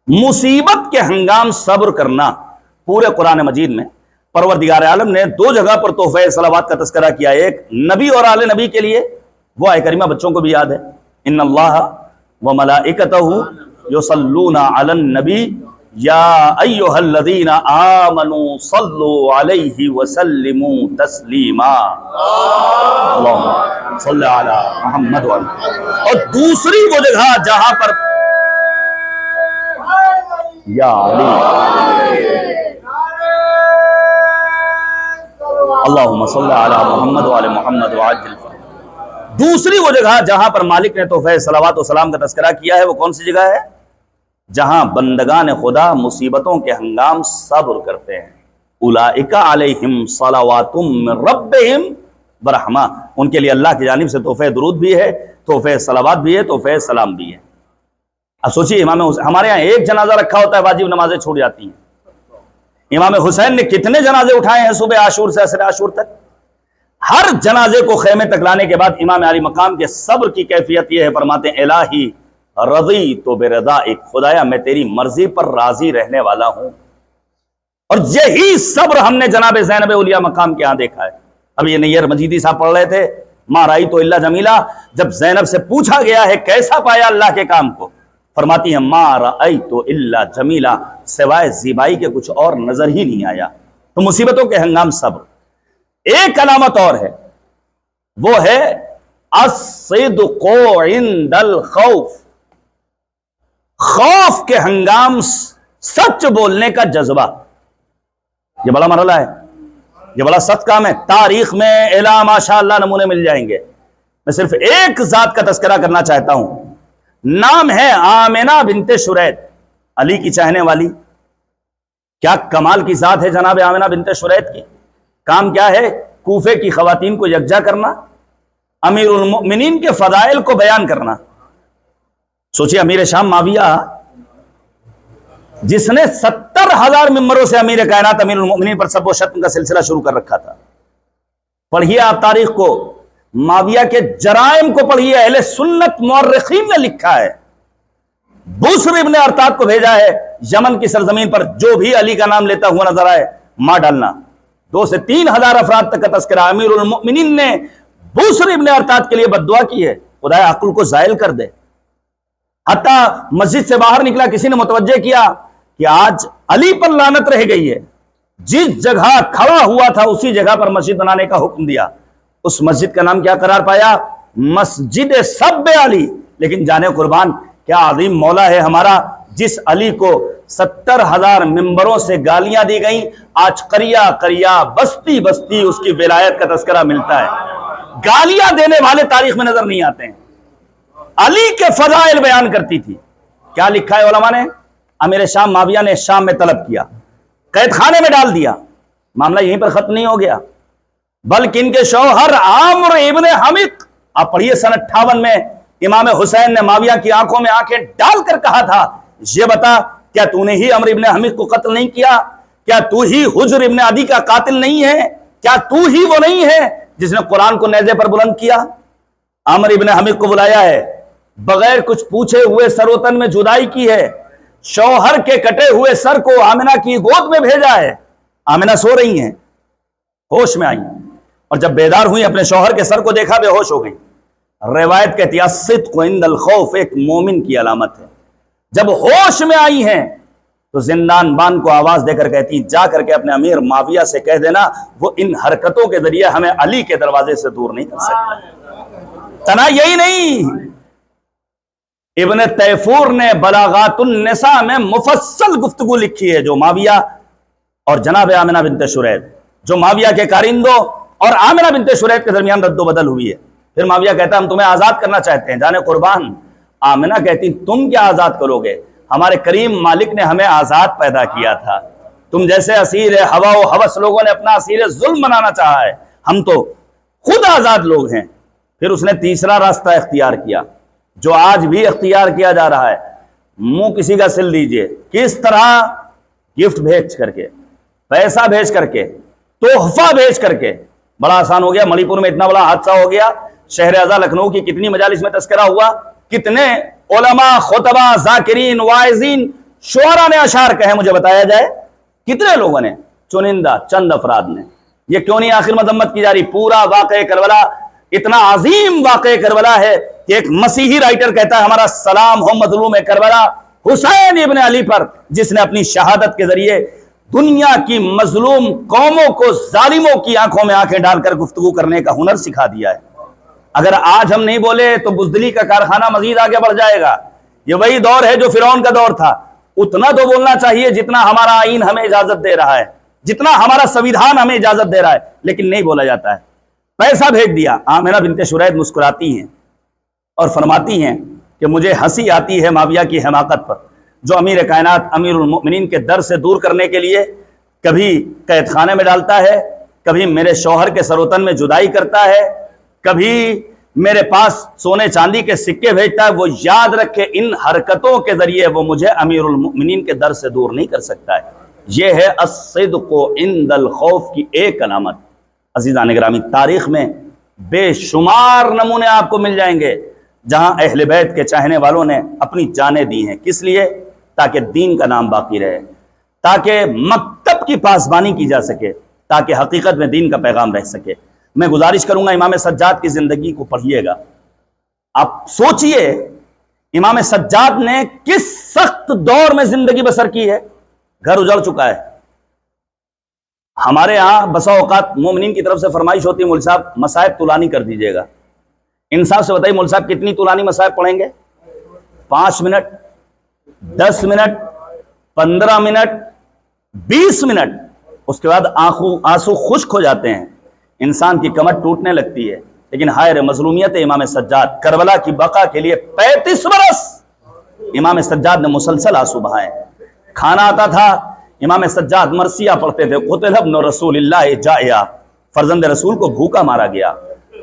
مصیبت کے ہنگام صبر کرنا. پورے قرآن مجید میں پروردگار عالم نے دو جگہ پر تحفہ صلوات کا تذکرہ کیا، ایک نبی اور آل نبی کے لیے، وہ آیت کریمہ بچوں کو بھی یاد ہے، ان اللہ وملائکتہ یصلون علی النبی یا ایھا الذین آمنوا صلوا علیہ وسلموا تسلیما. اللہم صلی علی محمد وعلی. اور دوسری وہ جگہ جہاں پر یا علی اللہم صلی علی محمد وعلی محمد وعجل فرجہ. دوسری وہ جگہ جہاں پر مالک نے تحفہ صلوات و سلام کا تذکرہ کیا ہے، وہ کون سی جگہ ہے؟ جہاں بندگان خدا مصیبتوں کے ہنگام صبر کرتے ہیں. اولئک علیہم صلوات من ربہم ورحمہ، ان کے لیے اللہ کی جانب سے تحفہ درود بھی ہے، تحفہ صلوات بھی ہے، تحفہ سلام بھی ہے. اب سوچیے، ہمارے یہاں ایک جنازہ رکھا ہوتا ہے، واجب نمازیں چھوٹ جاتی ہیں. امام حسین نے کتنے جنازے اٹھائے ہیں صبح عاشور سے عصر عاشور تک. ہر جنازے کو خیمے تک لانے کے بعد امام علی مقام کے صبر کی کیفیت یہ ہے، فرماتے ہیں الہی رضیت برضائک، خدایا میں تیری مرضی پر راضی رہنے والا ہوں. اور یہی صبر ہم نے جناب زینب اولیاء مقام کے ہاں دیکھا ہے. اب یہ نیر مجیدی صاحب پڑھ رہے تھے ما رأیت الا جمیلا، جب زینب سے پوچھا گیا ہے کیسا پایا اللہ کے کام کو، فرماتی ہیں ما رأیت الا جمیلا، سوائے زیبائی کے کچھ اور نظر ہی نہیں آیا. تو مصیبتوں کے ہنگام صبر. ایک علامت اور ہے، وہ ہے الصدق عند الخوف، خوف کے ہنگام سچ بولنے کا جذبہ. یہ بڑا مرحلہ ہے، یہ بڑا سخت کام ہے. تاریخ میں الا ماشاء اللہ نمونے مل جائیں گے. میں صرف ایک ذات کا تذکرہ کرنا چاہتا ہوں، نام ہے آمنہ بنت شریح، علی کی چاہنے والی. کیا کمال کی ذات ہے جناب آمنہ بنت شریح کی. کام کیا ہے؟ کوفے کی خواتین کو یکجا کرنا، امیر المؤمنین کے فضائل کو بیان کرنا. سوچیے امیر شام معاویہ جس نے 70,000 ممبروں سے امیر کائنات امیر المؤمنین پر سب و شتم کا سلسلہ شروع کر رکھا تھا. پڑھیے آپ تاریخ کو، معاویہ کے جرائم کو پڑھیے. اہل سنت مورخین نے لکھا ہے، بصر ابن ارطاد کو بھیجا ہے یمن کی سرزمین پر، جو بھی علی کا نام لیتا ہوا نظر آئے مار ڈالنا. 2 سے 3 ہزار افراد تک کا تذکرہ. امیر المؤمنین نے بصر ابن ارطاد کے لیے بد دعا کی ہے، خدایا عقل کو زائل کر دے. حتیٰ مسجد سے باہر نکلا، کسی نے متوجہ کیا کہ آج علی پر لعنت رہ گئی ہے. جس جگہ کھڑا ہوا تھا اسی جگہ پر مسجد بنانے کا حکم دیا. اس مسجد کا نام کیا قرار پایا؟ مسجد سب علی. لیکن جانے قربان، کیا عظیم مولا ہے ہمارا، جس علی کو 70,000 ممبروں سے گالیاں دی گئیں، آج قریہ قریہ بستی بستی اس کی ولایت کا تذکرہ ملتا ہے. گالیاں دینے والے تاریخ میں نظر نہیں آتے ہیں. علی کے فضائل بیان کرتی تھی. کیا لکھا ہے علماء نے؟ امیر شام معاویہ نے شام میں طلب کیا، قید خانے میں ڈال دیا. معاملہ یہیں پر ختم نہیں ہو گیا، بلکہ ان کے شوہر عامر ابن حمق، آپ پڑھیے سن 58 میں امام حسین نے معاویہ کی آنکھوں میں آنکھیں ڈال کر کہا تھا، یہ بتا کیا تو نے ہی عمرو ابن حمق کو قتل نہیں کیا؟ کیا تو ہی حجر ابن عدی کا قاتل نہیں ہے؟ کیا تو ہی وہ نہیں ہے جس نے قرآن کو نیزے پر بلند کیا؟ عمرو ابن حمق کو بلایا ہے، بغیر کچھ پوچھے ہوئے سر و تن میں جدائی کی ہے، شوہر کے کٹے ہوئے سر کو آمنہ کی گود میں بھیجا ہے. آمنہ سو رہی ہیں، ہوش میں آئیں، اور جب بیدار ہوئی اپنے شوہر کے سر کو دیکھا، بے ہوش ہو گئی. روایت کہتی ہے الصدق عند الخوف ایک مومن کی علامت ہے. جب ہوش میں آئی ہیں تو زندان بان کو آواز دے کر کہتی، جا کر کے اپنے امیر معاویہ سے کہہ دینا وہ ان حرکتوں کے ذریعے ہمیں علی کے دروازے سے دور نہیں کر سکتے. تنا یہی نہیں، ابن تیفور نے بلاغات النساء میں مفصل گفتگو لکھی ہے، جو معاویہ اور جناب آمنہ بنت شریح، جو معاویہ کے کارندوں اور آمنہ بنت شریح کے درمیان رد و بدل ہوئی ہے. پھر معاویہ کہتا ہم تمہیں آزاد کرنا چاہتے ہیں. جانے قربان، آمنہ کہتی تم کیا آزاد کرو گے؟ ہمارے کریم مالک نے ہمیں آزاد پیدا کیا تھا. تم جیسے اسیر ہوا و ہوس لوگوں نے اپنا اسیر ظلم بنانا چاہا ہے، ہم تو خود آزاد لوگ ہیں. پھر اس نے تیسرا راستہ اختیار کیا، جو آج بھی اختیار کیا جا رہا ہے. منہ کسی کا سل دیجئے. کس طرح؟ گفٹ بھیج کر کے، پیسہ بھیج کر کے، تحفہ بھیج کر کے. بڑا آسان ہو گیا. منی پور میں اتنا بڑا حادثہ ہو گیا، شہر اعظم لکھنؤ کی کتنی مجالس میں تذکرہ ہوا، کتنے علماء، خطبہ، ذاکرین، واعظین، شعراء نے اشعار کہے، مجھے بتایا جائے کتنے لوگوں نے؟ چنندہ چند افراد نے. یہ کیوں نہیں آخر مذمت کی جا رہی؟ پورا واقعہ کربلا اتنا عظیم واقعہ کربلا ہے کہ ایک مسیحی رائٹر کہتا ہے ہمارا سلام ہو مظلوم کربلا حسین ابن علی پر، جس نے اپنی شہادت کے ذریعے دنیا کی مظلوم قوموں کو ظالموں کی آنکھوں میں آنکھیں ڈال کر گفتگو کرنے کا ہنر سکھا دیا ہے. اگر آج ہم نہیں بولے تو بزدلی کا کارخانہ مزید آگے بڑھ جائے گا. یہ وہی دور ہے جو فرعون کا دور تھا. اتنا تو بولنا چاہیے جتنا ہمارا آئین ہمیں اجازت دے رہا ہے، جتنا ہمارا سویدھان ہمیں اجازت دے رہا ہے، لیکن نہیں بولا جاتا ہے. پیسہ بھیج دیا. آمنہ بنت شرید مسکراتی ہیں اور فرماتی ہیں کہ مجھے ہنسی آتی ہے معاویہ کی حماقت پر، جو امیر کائنات امیر المؤمنین کے در سے دور کرنے کے لیے کبھی قید خانے میں ڈالتا ہے، کبھی میرے شوہر کے سروتن میں جدائی کرتا ہے، کبھی میرے پاس سونے چاندی کے سکے بھیجتا ہے. وہ یاد رکھے ان حرکتوں کے ذریعے وہ مجھے امیر المؤمنین کے در سے دور نہیں کر سکتا ہے. یہ ہے الصدق عند الخوف کی ایک علامت. عزیزان گرامی، تاریخ میں بے شمار نمونے آپ کو مل جائیں گے جہاں اہل بیت کے چاہنے والوں نے اپنی جانیں دی ہیں. کس لیے؟ تاکہ دین کا نام باقی رہے، تاکہ مکتب کی پاسبانی کی جا سکے، تاکہ حقیقت میں دین کا پیغام رہ سکے. میں گزارش کروں گا امام سجاد کی زندگی کو پڑھیے گا. آپ سوچئے امام سجاد نے کس سخت دور میں زندگی بسر کی ہے. گھر اجڑ چکا ہے. ہمارے ہاں بسا اوقات مومنین کی طرف سے فرمائش ہوتی ہے مول صاحب مصائب طولانی کر دیجئے گا. انصاف سے بتائیے مول صاحب کتنی طولانی مصائب پڑھیں گے؟ 5 منٹ، 10 منٹ، 15 منٹ، 20 منٹ. اس کے بعد آنسو خشک ہو جاتے ہیں، انسان کی کمر ٹوٹنے لگتی ہے. لیکن ہائے مظلومیت امام سجاد، کربلا کی بقا کے لیے 35 برس امام سجاد نے مسلسل آنسو بہائے. کھانا آتا تھا، امام سجاد مرثیہ پڑھتے تھے، قتل ابن رسول اللہ جائع، فرزند رسول کو بھوکا مارا گیا.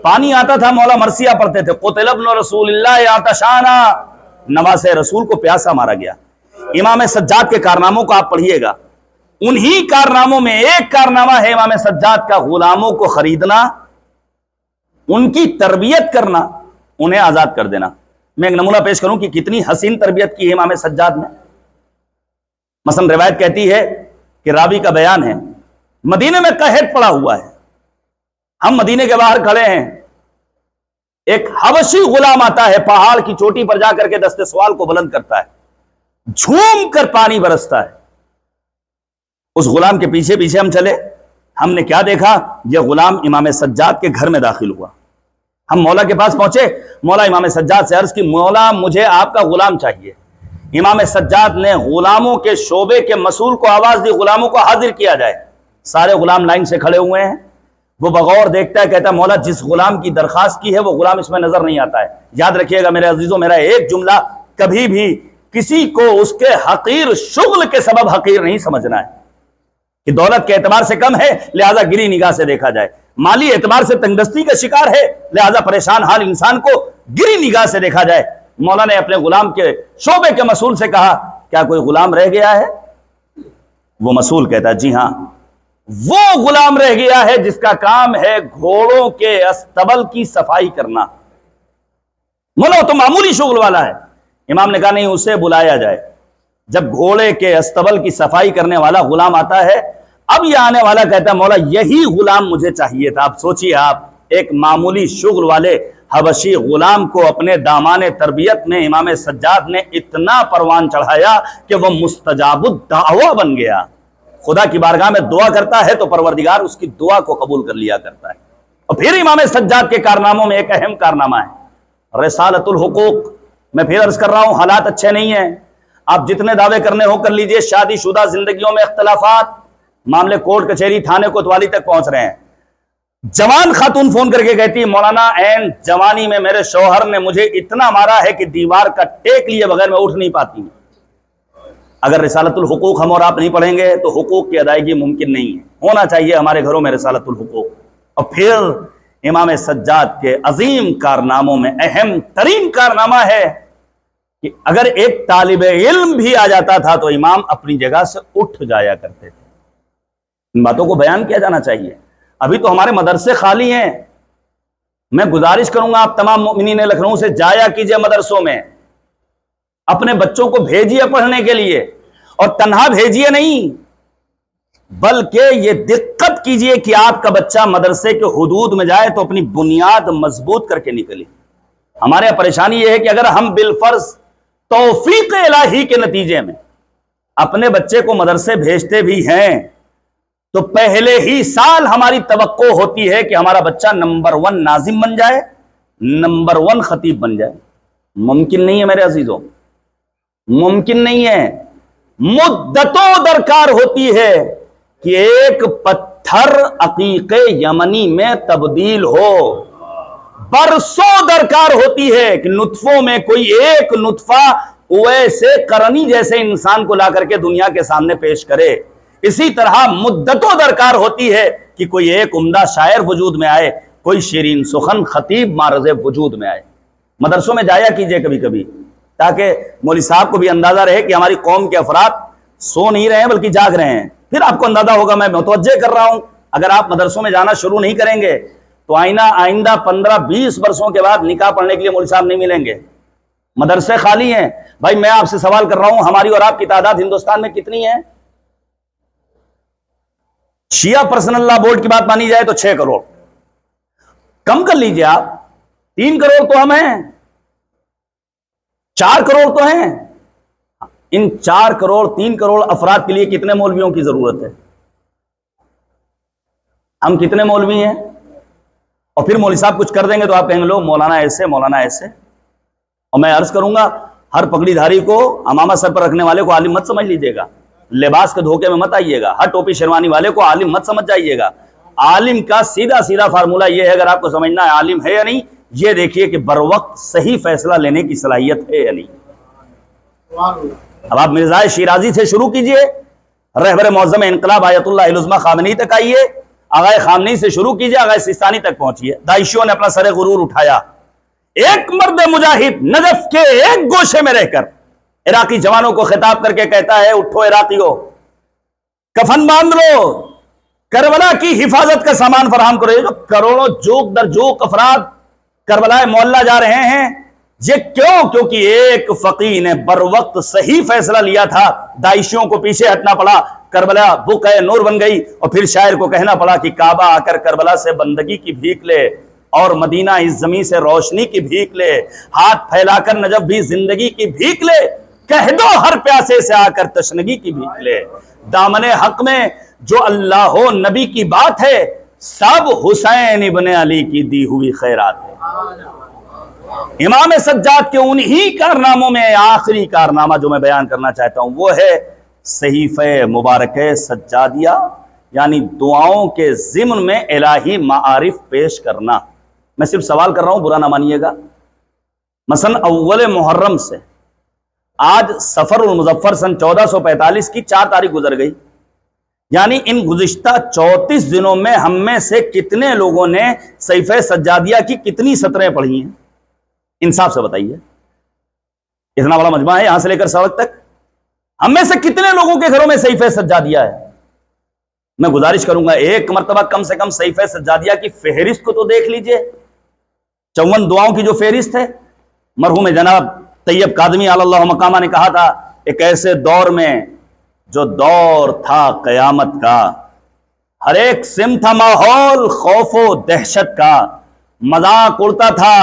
پانی آتا تھا، مولا مرثیہ پڑھتے تھے، قتل ابن رسول اللہ عطشانا، نواز رسول کو پیاسا مارا گیا. امام سجاد کے کارناموں کو آپ پڑھیے گا. انہی کارناموں میں ایک کارنامہ ہے امام سجاد کا غلاموں کو خریدنا، ان کی تربیت کرنا، انہیں آزاد کر دینا. میں ایک نمونہ پیش کروں کہ کتنی حسین تربیت کی ہے امام سجاد نے. مثلا روایت کہتی ہے کہ راوی کا بیان ہے، مدینے میں قحط پڑا ہوا ہے، ہم مدینے کے باہر کھڑے ہیں، ایک حبشی غلام آتا ہے، پہاڑ کی چوٹی پر جا کر کے دست سوال کو بلند کرتا ہے، جھوم کر پانی برستا ہے. اس غلام کے پیچھے پیچھے ہم چلے. ہم نے کیا دیکھا؟ یہ غلام امام سجاد کے گھر میں داخل ہوا. ہم مولا کے پاس پہنچے، مولا امام سجاد سے عرض کی مولا مجھے آپ کا غلام چاہیے. امام سجاد نے غلاموں کے شعبے کے مسئول کو آواز دی، غلاموں کو حاضر کیا جائے. سارے غلام لائن سے کھڑے ہوئے ہیں. وہ بغور دیکھتا ہے، کہتا ہے مولا جس غلام کی درخواست کی ہے وہ غلام اس میں نظر نہیں آتا ہے. یاد رکھیے گا میرے عزیزوں، میرا ایک جملہ، کبھی بھی کسی کو اس کے حقیر شغل کے سبب حقیر نہیں سمجھنا ہے کہ دولت کے اعتبار سے کم ہے لہذا گری نگاہ سے دیکھا جائے، مالی اعتبار سے تنگدستی کا شکار ہے لہذا پریشان حال انسان کو گری نگاہ سے دیکھا جائے. مولا نے اپنے غلام کے شعبے کے مسئول سے کہا کیا کوئی غلام رہ گیا ہے؟ وہ مسئول کہتا ہے جی ہاں، وہ غلام رہ گیا ہے جس کا کام ہے گھوڑوں کے استبل کی صفائی کرنا. مولا تو معمولی شغل والا ہے. امام نے کہا نہیں، اسے بلایا جائے. جب گھوڑے کے استبل کی صفائی کرنے والا غلام آتا ہے، اب یہ آنے والا کہتا ہے مولا یہی غلام مجھے چاہیے تھا. اب سوچئے آپ، ایک معمولی شغل والے حبشی غلام کو اپنے دامان تربیت میں امام سجاد نے اتنا پروان چڑھایا کہ وہ مستجاب الدعوہ بن گیا. خدا کی بارگاہ میں دعا کرتا ہے تو پروردگار اس کی دعا کو قبول کر لیا کرتا ہے. اور پھر امام سجاد کے کارناموں میں ایک اہم کارنامہ ہے رسالت الحقوق. میں پھر عرض کر رہا ہوں، حالات اچھے نہیں ہیں. آپ جتنے دعوے کرنے ہو کر لیجئے، شادی شدہ زندگیوں میں اختلافات، معاملے کورٹ کچہری تھانے کوتوالی تک پہنچ رہے ہیں. جوان خاتون فون کر کے کہتی ہے مولانا این جوانی میں میرے شوہر نے مجھے اتنا مارا ہے کہ دیوار کا ٹیک لیے بغیر میں اٹھ نہیں پاتی. اگر رسالت الحقوق ہم اور آپ نہیں پڑھیں گے تو حقوق کی ادائیگی ممکن نہیں ہے. ہونا چاہیے ہمارے گھروں میں رسالت الحقوق. اور پھر امام سجاد کے عظیم کارناموں میں اہم ترین کارنامہ ہے کہ اگر ایک طالب علم بھی آ جاتا تھا تو امام اپنی جگہ سے اٹھ جایا کرتے تھے. ان باتوں کو بیان کیا جانا چاہیے. ابھی تو ہمارے مدرسے خالی ہیں. میں گزارش کروں گا آپ تمام مومنین لکھنؤ سے، جایا کیجئے مدرسوں میں، اپنے بچوں کو بھیجیے پڑھنے کے لیے، اور تنہا بھیجیے نہیں بلکہ یہ دقت کیجئے کہ آپ کا بچہ مدرسے کے حدود میں جائے تو اپنی بنیاد مضبوط کر کے نکلے. ہمارے یہاں پریشانی یہ ہے کہ اگر ہم بالفرض توفیق الہی کے نتیجے میں اپنے بچے کو مدرسے بھیجتے بھی ہیں تو پہلے ہی سال ہماری توقع ہوتی ہے کہ ہمارا بچہ نمبر 1 ناظم بن جائے، نمبر 1 خطیب بن جائے. ممکن نہیں ہے میرے عزیزوں، ممکن نہیں ہے. مدتوں درکار ہوتی ہے کہ ایک پتھر عقیق یمنی میں تبدیل ہو، برسوں درکار ہوتی ہے کہ نطفوں میں کوئی ایک نطفہ ویسے کرنی جیسے انسان کو لا کر کے دنیا کے سامنے پیش کرے. اسی طرح مدتوں درکار ہوتی ہے کہ کوئی ایک عمدہ شاعر وجود میں آئے، کوئی شیرین سخن خطیب معرض وجود میں آئے. مدرسوں میں جایا کیجئے کبھی کبھی، تاکہ مولوی صاحب کو بھی اندازہ رہے کہ ہماری قوم کے افراد سو نہیں رہے ہیں بلکہ جاگ رہے ہیں. پھر آپ کو اندازہ ہوگا میں متوجہ کر رہا ہوں. اگر آپ مدرسوں میں جانا شروع نہیں کریں گے تو آئندہ 15-20 برسوں کے بعد نکاح پڑھنے کے لیے مولوی صاحب نہیں ملیں گے. مدرسے خالی ہیں. بھائی میں آپ سے سوال کر رہا ہوں، ہماری اور آپ کی تعداد ہندوستان میں کتنی ہے؟ شیعہ پرسنل لا بورڈ کی بات مانی جائے تو 6 کروڑ. کم کر لیجئے آپ، 3 کروڑ تو ہم ہیں، 4 کروڑ تو ہیں. ان 4 کروڑ 3 کروڑ افراد کے لیے کتنے مولویوں کی ضرورت ہے؟ ہم کتنے مولوی ہیں؟ اور پھر مولوی صاحب کچھ کر دیں گے تو آپ کہیں گے لو مولانا ایسے مولانا ایسے. اور میں عرض کروں گا ہر پگڑی دھاری کو، امامہ سر پر رکھنے والے کو عالم مت سمجھ لیجئے گا، لباس کے دھوکے میں مت آئیے گا، ہر ٹوپی شیروانی والے کو عالم مت سمجھ جائیے گا. عالم کا سیدھا فارمولہ یہ ہے، اگر آپ کو سمجھنا ہے عالم ہے یا نہیں، یہ دیکھیے کہ بر وقت صحیح فیصلہ لینے کی صلاحیت ہے یا نہیں. اب آپ مرزا شیرازی سے شروع کیجئے، رہبر معظم انقلاب آیت اللہ العظمی خامنئی تک آئیے، آغائے خامنئی سے شروع کیجئے، آغائے سیستانی تک پہنچیے. داعشیوں نے اپنا سر غرور اٹھایا. ایک مرد مجاہد نجف کے ایک گوشے میں رہ کر عراقی جوانوں کو خطاب کر کے کہتا ہے، اٹھو عراقیو، کفن باندھ لو، کربلا کی حفاظت کا سامان فراہم کرو. جو کروڑوں جوک در جوک افراد کربلا معلّہ جا رہے ہیں، یہ کیوں؟ کیونکہ ایک فقیہ نے بر وقت صحیح فیصلہ لیا تھا. داعشیوں کو پیچھے ہٹنا پڑا، کربلا بقعہ نور بن گئی، اور پھر شاعر کو کہنا پڑا کہ کعبہ آ کر کربلا سے بندگی کی بھیک لے، اور مدینہ اس زمین سے روشنی کی بھیک لے، ہاتھ پھیلا کر نجف بھی زندگی کی بھیک لے، کہہ دو ہر پیاسے سے آ کر تشنگی کی بھیک لے. دامن حق میں جو اللہ و نبی کی بات ہے، سب حسین ابن علی کی دی ہوئی خیرات ہے. امام سجاد کے انہی کارناموں میں آخری کارنامہ جو میں بیان کرنا چاہتا ہوں وہ ہے صحیفہ مبارکہ سجادیہ، یعنی دعاؤں کے ضمن میں الہی معارف پیش کرنا. میں صرف سوال کر رہا ہوں، برا نہ مانیے گا. مثلا اول محرم سے آج سفر المظفر سن 1445 کی 4 تاریخ گزر گئی، یعنی ان گزشتہ 34 دنوں میں ہم میں سے کتنے لوگوں نے صحیفہ سجادیہ کی کتنی سطریں پڑھی ہیں؟ انصاف سے بتائیے. اتنا بڑا مجمع ہے یہاں سے لے کر سڑک تک، ہم میں سے کتنے لوگوں کے گھروں میں صحیفہ سجادیہ ہے؟ میں گزارش کروں گا ایک مرتبہ کم سے کم صحیفہ سجادیہ کی فہرست کو تو دیکھ لیجئے. 54 دعاؤں کی جو فہرست ہے، مرحوم جناب طیب کاظمی علی اللہ مقامہ نے کہا تھا، ایک ایسے دور میں جو دور تھا قیامت کا، ہر ایک سمت تھا ماحول خوف و دہشت کا، مذاق اڑتا تھا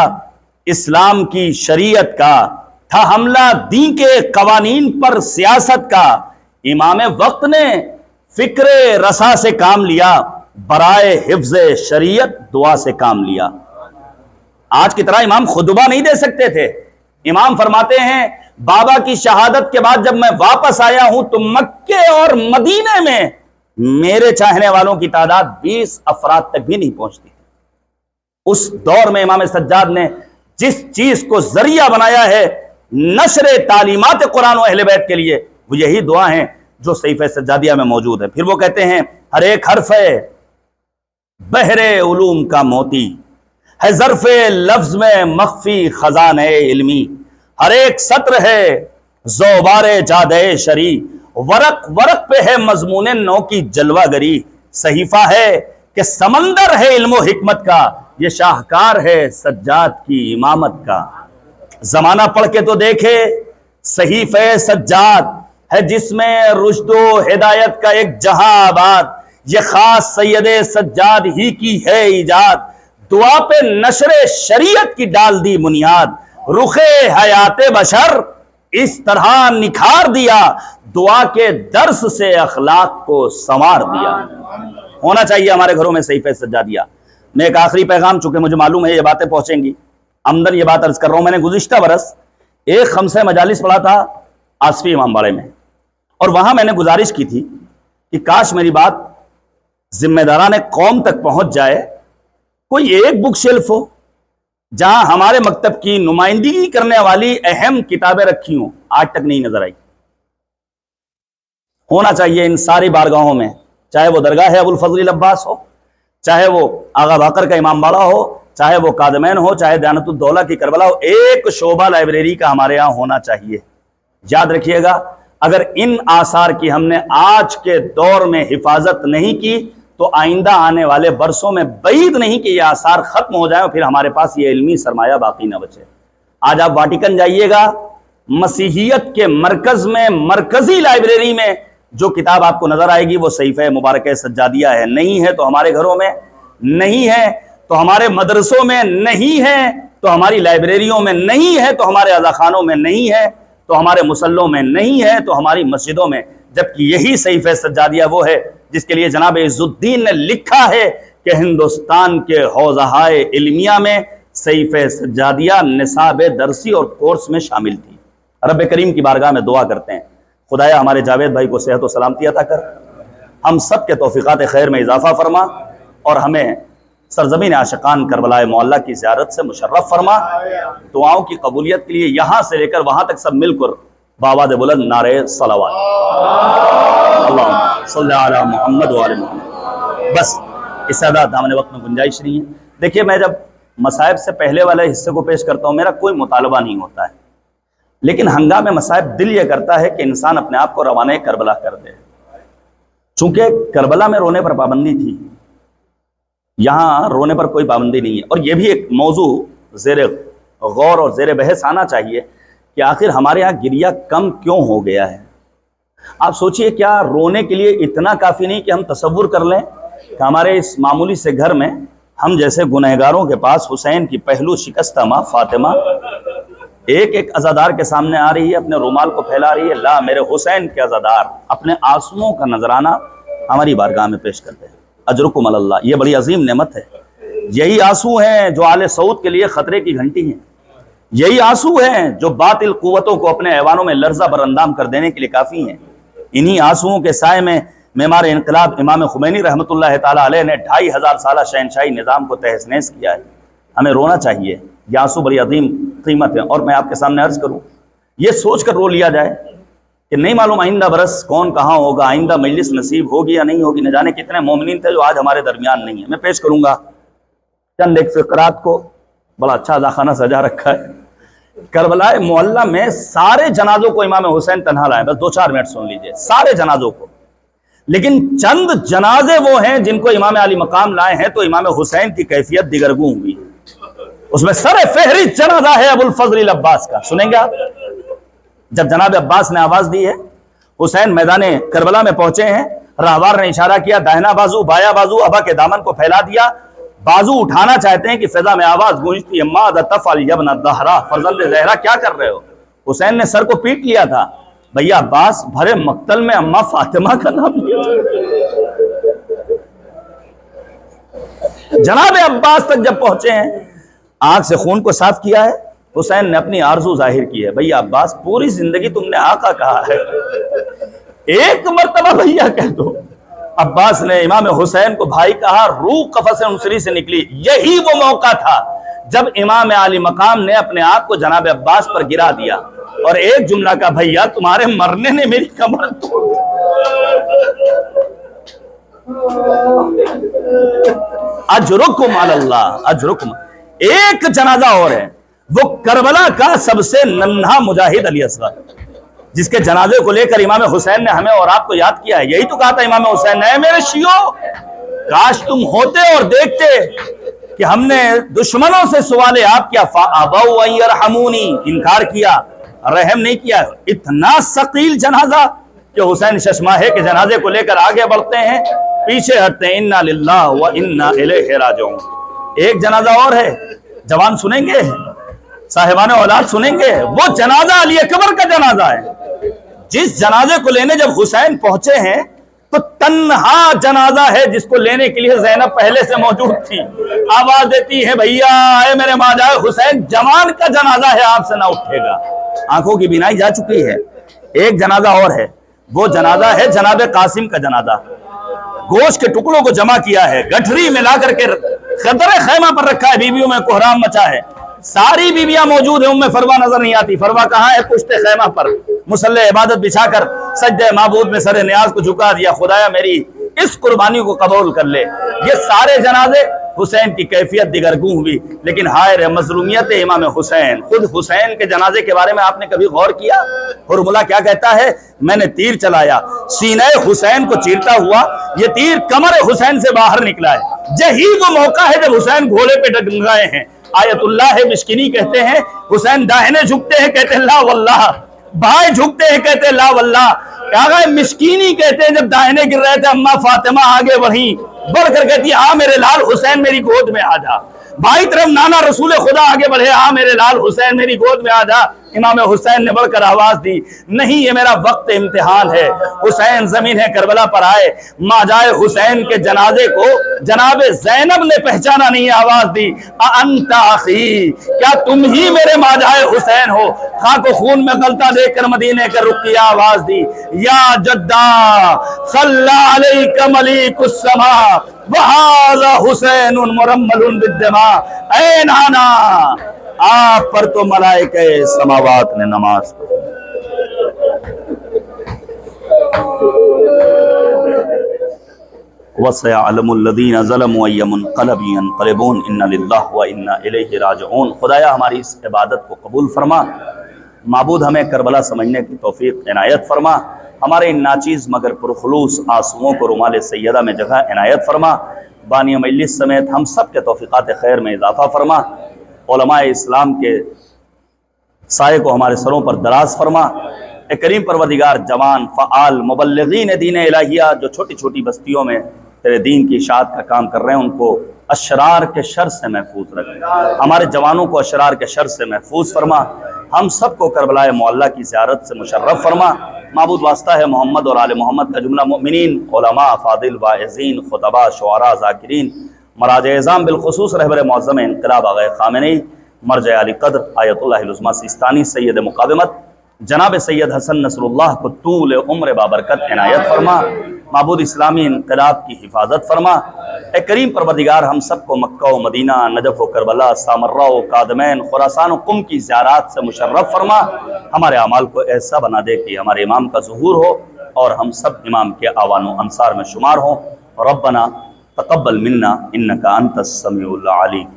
اسلام کی شریعت کا، تھا حملہ دین کے قوانین پر سیاست کا. امام وقت نے فکر رسا سے کام لیا، برائے حفظ شریعت دعا سے کام لیا. آج کی طرح امام خطبہ نہیں دے سکتے تھے. امام فرماتے ہیں بابا کی شہادت کے بعد جب میں واپس آیا ہوں تو مکے اور مدینے میں میرے چاہنے والوں کی تعداد 20 افراد تک بھی نہیں پہنچتی. اس دور میں امام سجاد نے جس چیز کو ذریعہ بنایا ہے نشر تعلیمات قرآن و اہل بیت کے لیے، وہ یہی دعا ہیں جو صحیفہ سجادیہ میں موجود ہے. پھر وہ کہتے ہیں ہر ایک حرف ہے بحر علوم کا موتی، ہے ظرف لفظ میں مخفی خزانہ علمی، ہر ایک سطر ہے زوبار جادے شری، ورق ورق پہ ہے مضمون نو کی جلوہ گری، صحیفہ ہے کہ سمندر ہے علم و حکمت کا، یہ شاہکار ہے سجاد کی امامت کا۔ زمانہ پڑھ کے تو دیکھے، صحیفہ سجاد ہے جس میں رشد و ہدایت کا ایک جہاں آباد، یہ خاص سید سجاد ہی کی ہے ایجاد، دعا پہ نشر شریعت کی ڈال دی بنیاد، رخ حیات بشر اس طرح نکھار دیا، دعا کے درس سے اخلاق کو سنوار دیا۔ ہونا چاہیے ہمارے گھروں میں صحیفہ سجادیہ۔ میں ایک آخری پیغام، چونکہ مجھے معلوم ہے یہ باتیں پہنچیں گی، عمدن یہ بات عرض کر رہا ہوں، میں نے گزشتہ برس ایک خمسہ مجالس پڑھا تھا آصفی امام باڑے میں، اور وہاں میں نے گزارش کی تھی کہ کاش میری بات ذمہ داران قوم تک پہنچ جائے، کوئی ایک بک شیلف ہو جہاں ہمارے مکتب کی نمائندگی کرنے والی اہم کتابیں رکھی ہوں، آج تک نہیں نظر آئی۔ ہونا چاہیے ان ساری بارگاہوں میں، چاہے وہ درگاہ ابو الفضل عباس ہو، چاہے وہ آغا باقر کا امام باڑہ ہو، چاہے وہ قادمین ہو، چاہے دیانت الدولہ کی کربلا ہو، ایک شعبہ لائبریری کا ہمارے ہاں ہونا چاہیے۔ یاد رکھیے گا، اگر ان آثار کی ہم نے آج کے دور میں حفاظت نہیں کی تو آئندہ آنے والے برسوں میں بعید نہیں کہ یہ آثار ختم ہو جائیں اور پھر ہمارے پاس یہ علمی سرمایہ باقی نہ بچے۔ آج آپ واٹیکن جائیے گا، مسیحیت کے مرکز میں، مرکزی لائبریری میں جو کتاب آپ کو نظر آئے گی وہ صحیفہ مبارکہ سجادیہ ہے۔ نہیں ہے تو ہمارے گھروں میں نہیں ہے، تو ہمارے مدرسوں میں نہیں ہے، تو ہماری لائبریریوں میں نہیں ہے، تو ہمارے عزاخانوں میں نہیں ہے، تو ہمارے مسلوں میں نہیں ہے، تو ہماری مسجدوں میں، جبکہ یہی صحیفہ سجادیہ وہ ہے جس کے لیے جناب عز الدین نے لکھا ہے کہ ہندوستان کے حوزہائے علمیہ میں صحیفہ سجادیہ نصاب درسی اور کورس میں شامل تھی۔ رب کریم کی بارگاہ میں دعا کرتے ہیں، خدایا ہمارے جاوید بھائی کو صحت و سلامتی عطا کر، ہم سب کے توفیقات خیر میں اضافہ فرما، اور ہمیں سرزمین عاشقان کربلا معلیٰ کی زیارت سے مشرف فرما۔ دعاؤں کی قبولیت کے لیے یہاں سے لے کر وہاں تک سب مل کر بآواز بلند نعرے صلوات، اللہم صلی علی محمد وآل محمد۔ بس اس سے زیادہ دامن وقت میں گنجائش نہیں ہے۔ دیکھیے، میں جب مصائب سے پہلے والے حصے کو پیش کرتا ہوں میرا کوئی مطالبہ نہیں ہوتا ہے، لیکن ہنگامِ مصائب دل یہ کرتا ہے کہ انسان اپنے آپ کو روانہ کربلا کر دے۔ چونکہ کربلا میں رونے پر پابندی تھی، یہاں رونے پر کوئی پابندی نہیں ہے۔ اور یہ بھی ایک موضوع زیر غور اور زیر بحث آنا چاہیے کہ آخر ہمارے یہاں گریہ کم کیوں ہو گیا ہے۔ آپ سوچئے، کیا رونے کے لیے اتنا کافی نہیں کہ ہم تصور کر لیں کہ ہمارے اس معمولی سے گھر میں ہم جیسے گنہگاروں کے پاس حسین کی پہلو شکستہ ماں فاطمہ ایک ایک عزادار کے سامنے آ رہی ہے، اپنے رومال کو پھیلا رہی ہے، لا میرے حسین کے عزادار اپنے آنسوؤں کا نذرانہ ہماری بارگاہ میں پیش کرتے ہیں۔ اجرکم علی اللہ، یہ بڑی عظیم نعمت ہے۔ یہی آنسو ہیں جو آل سعود کے لیے خطرے کی گھنٹی ہیں، یہی آنسو ہیں جو باطل قوتوں کو اپنے ایوانوں میں لرزہ بر اندام کر دینے کے لیے کافی ہیں۔ انہی آنسوؤں کے سائے میں معمار انقلاب امام خمینی رحمۃ اللہ تعالی علیہ نے 2500 سالہ شہنشاہی نظام کو تہس نہس کیا ہے۔ ہمیں رونا چاہیے، یہ آنسو بڑی عظیم قیمت ہے۔ اور میں آپ کے سامنے عرض کروں، یہ سوچ کر رو لیا جائے کہ نہیں معلوم آئندہ برس کون کہاں ہوگا، آئندہ مجلس نصیب ہوگی یا نہیں ہوگی، نہ جانے کتنے مومنین تھے جو آج ہمارے درمیان نہیں ہیں۔ میں پیش کروں گا چند ایک فقرات کو، بڑا اچھا عزاخانہ سجا رکھا ہے۔ کربلا معلیٰ میں سارے جنازوں کو امام حسین تنہا لائے، بس 2-4 منٹ سن لیجئے، سارے جنازوں کو، لیکن چند جنازے وہ ہیں جن کو امام علی مقام لائے ہیں تو امام حسین کی کیفیت دیگرگوں ہوئی۔ اس میں سر فہرست جنازہ ہے ابو الفضل عباس کا، سنیں گے آپ؟ جب جناب عباس نے آواز دی ہے، حسین میدان کربلا میں پہنچے ہیں، راہوار نے اشارہ کیا، داہنا بازو بایاں بازو ابا کے دامن کو پھیلا دیا، بازو اٹھانا چاہتے ہیں کہ فضا میں آواز گونجتی ہے، ماذا تفعل یا ابن الزہرا، فرزند زہرا کیا کر رہے ہو؟ حسین نے سر کو پیٹ لیا تھا، بھیا عباس بھرے مقتل میں اماں فاطمہ کا نام لیا۔ جناب عباس تک جب پہنچے ہیں، آنکھ سے خون کو صاف کیا ہے، حسین نے اپنی آرزو ظاہر کی ہے، بھیا عباس پوری زندگی تم نے آقا کہا ہے، ایک مرتبہ بھیا کہہ دو۔ عباس نے امام حسین کو بھائی کہا، روح قفس انصری سے نکلی۔ یہی وہ موقع تھا جب امام علی مقام نے اپنے آپ کو جناب عباس پر گرا دیا اور ایک جملہ کا، بھیا تمہارے مرنے نے میری کمر توڑ دی۔ اجرکم علی اللہ، اجرکم۔ ایک جنازہ اور ہے، وہ کربلا کا سب سے ننھا مجاہد علی اصغر، جس کے جنازے کو لے کر امام حسین نے ہمیں اور آپ کو یاد کیا ہے. یہی تو کہا تھا امام حسین نے، اے میرے شیعو، کاش تم ہوتے اور دیکھتے کہ ہم نے دشمنوں سے سوال آپ کیا، فَأَبَوْا أَن يَرْحَمُونِي، انکار کیا، رحم نہیں کیا. اتنا ثقیل جنازہ کہ حسین ششماہے کے جنازے کو لے کر آگے بڑھتے ہیں، پیچھے ہٹتے ہیں. اِنَّا لِلَّهِ وَإِنَّا إِلَيْهِ رَاجِعُونَ. ایک جنازہ اور ہے، جوان سنیں گے، صاحبان اولاد سنیں گے، وہ جنازہ علی اکبر کا جنازہ ہے. جس جنازے کو لینے جب حسین پہنچے ہیں تو تنہا جنازہ ہے جس کو لینے کے لیے زینب پہلے سے موجود تھی. آواز دیتی ہے بھیا اے میرے ماجائے حسین، جوان کا جنازہ ہے، آپ سے نہ اٹھے گا. آنکھوں کی بینائی جا چکی ہے. ایک جنازہ اور ہے، وہ جنازہ ہے جناب قاسم کا جنازہ. گوشت کے ٹکڑوں کو جمع کیا ہے، گٹھری میں لا کر کے خطرے خیمہ پر رکھا ہے، بیویوں میں کوہرام مچا ہے. ساری بیویاں موجود ہیں، ام فروا نظر نہیں آتی. فروا کہاں ہے؟ پشت خیمہ پر مصلی عبادت بچھا کر سجدہ معبود میں سر نیاز کو جھکا دیا، خدایا میری اس قربانی کو قبول کر لے. یہ سارے جنازے حسین کی کیفیت دیگرگوں ہوئی. لیکن ہائے رے مظلومیت امام حسین. خود حسین کے جنازے کے بارے میں آپ نے کبھی غور کیا؟ حرملہ کیا کہتا ہے؟ میں نے تیر چلایا، سینہ حسین کو چیرتا ہوا، یہ تیر کمر حسین سے باہر نکلا ہے. یہی وہ موقع ہے جب حسین گھوڑے پہ ڈگمگائے ہیں. آیت اللہ مشکنی کہتے ہیں، حسین داہنے جھکتے ہیں، کہتے ہیں لا واللہ. بھائی جھکتے ہیں، کہتے ہیں لا واللہ. آغا مشکینی کہتے ہیں جب داہنے گر رہے تھے، اماں فاطمہ آگے بڑھی، بڑھ کر کہتی ہے آ میرے لال حسین میری گود میں آ جا. بھائی طرف نانا رسول خدا آگے بڑھے، آ میرے لال حسین میری گود میں آ جا. امام حسین نے بڑھ کر آواز دی، نہیں یہ میرا وقت امتحان ہے. حسین زمین کربلا پر آئے، ماجائے حسین کے جنازے کو جناب زینب نے پہچانا نہیں، آواز دی انت اخی، کیا تم ہی میرے ماجائے حسین ہو؟ خاک و خون میں غلطہ دیکھ کر مدینے کا رخ کیا، آواز دی یا جدہ صلی علیک ملیک السماء وہذا حسین مرمل بالدماء. اے نانا، آپ پر تو ملائکہ سماوات نے نماز پڑھی. وَسَيَعْلَمُ الَّذِينَ ظَلَمُوا أَيَّ مُنقَلَبٍ يَنقَلِبُونَ إِنَّ لِلَّهِ وَإِنَّا إِلَيْهِ رَاجِعُونَ. خدایا ہماری اس عبادت کو قبول فرما. معبود ہمیں کربلا سمجھنے کی توفیق عنایت فرما. ہمارے ان ناچیز مگر پرخلوص آنسوؤں کو رومال سیدہ میں جگہ عنایت فرما. بانی مجلس سمیت ہم سب کے توفیقات خیر میں اضافہ فرما. علماء اسلام کے سائے کو ہمارے سروں پر دراز فرما. اے کریم پروردگار، جوان فعال مبلغین دین الہیہ جو چھوٹی چھوٹی بستیوں میں تیرے دین کی اشاعت کا کام کر رہے ہیں، ان کو اشرار کے شر سے محفوظ رکھ. ہمارے جوانوں کو اشرار کے شر سے محفوظ فرما. ہم سب کو کربلا معلیٰ کی زیارت سے مشرف فرما. معبود واسطہ ہے محمد اور آل محمد کا جملہ مؤمنین، علماء، فاضل، واعظین، خطباء، شعراء، ذاکرین، مراجع اعظام، بالخصوص رہبر معظم انقلاب آغا خامنئی، مرجع علی قدر آیت اللہ العظمیٰ سیستانی، سید مقاومت جناب سید حسن نصر اللہ کو طول عمر بابرکت عنایت فرما. معبود اسلامی انقلاب کی حفاظت فرما. اے کریم پروردگار، ہم سب کو مکہ و مدینہ، نجف و کربلا، سامرہ و کادمین، خراسان و قم کی زیارات سے مشرف فرما. ہمارے اعمال کو ایسا بنا دے کہ ہمارے امام کا ظہور ہو اور ہم سب امام کے آوان و انصار میں شمار ہوں. ربنا تقبل منا انک انت السمیع العلیم.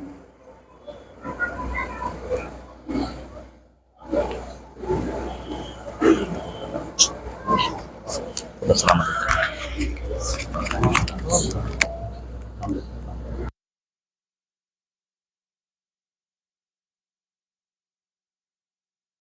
السلام علیکم.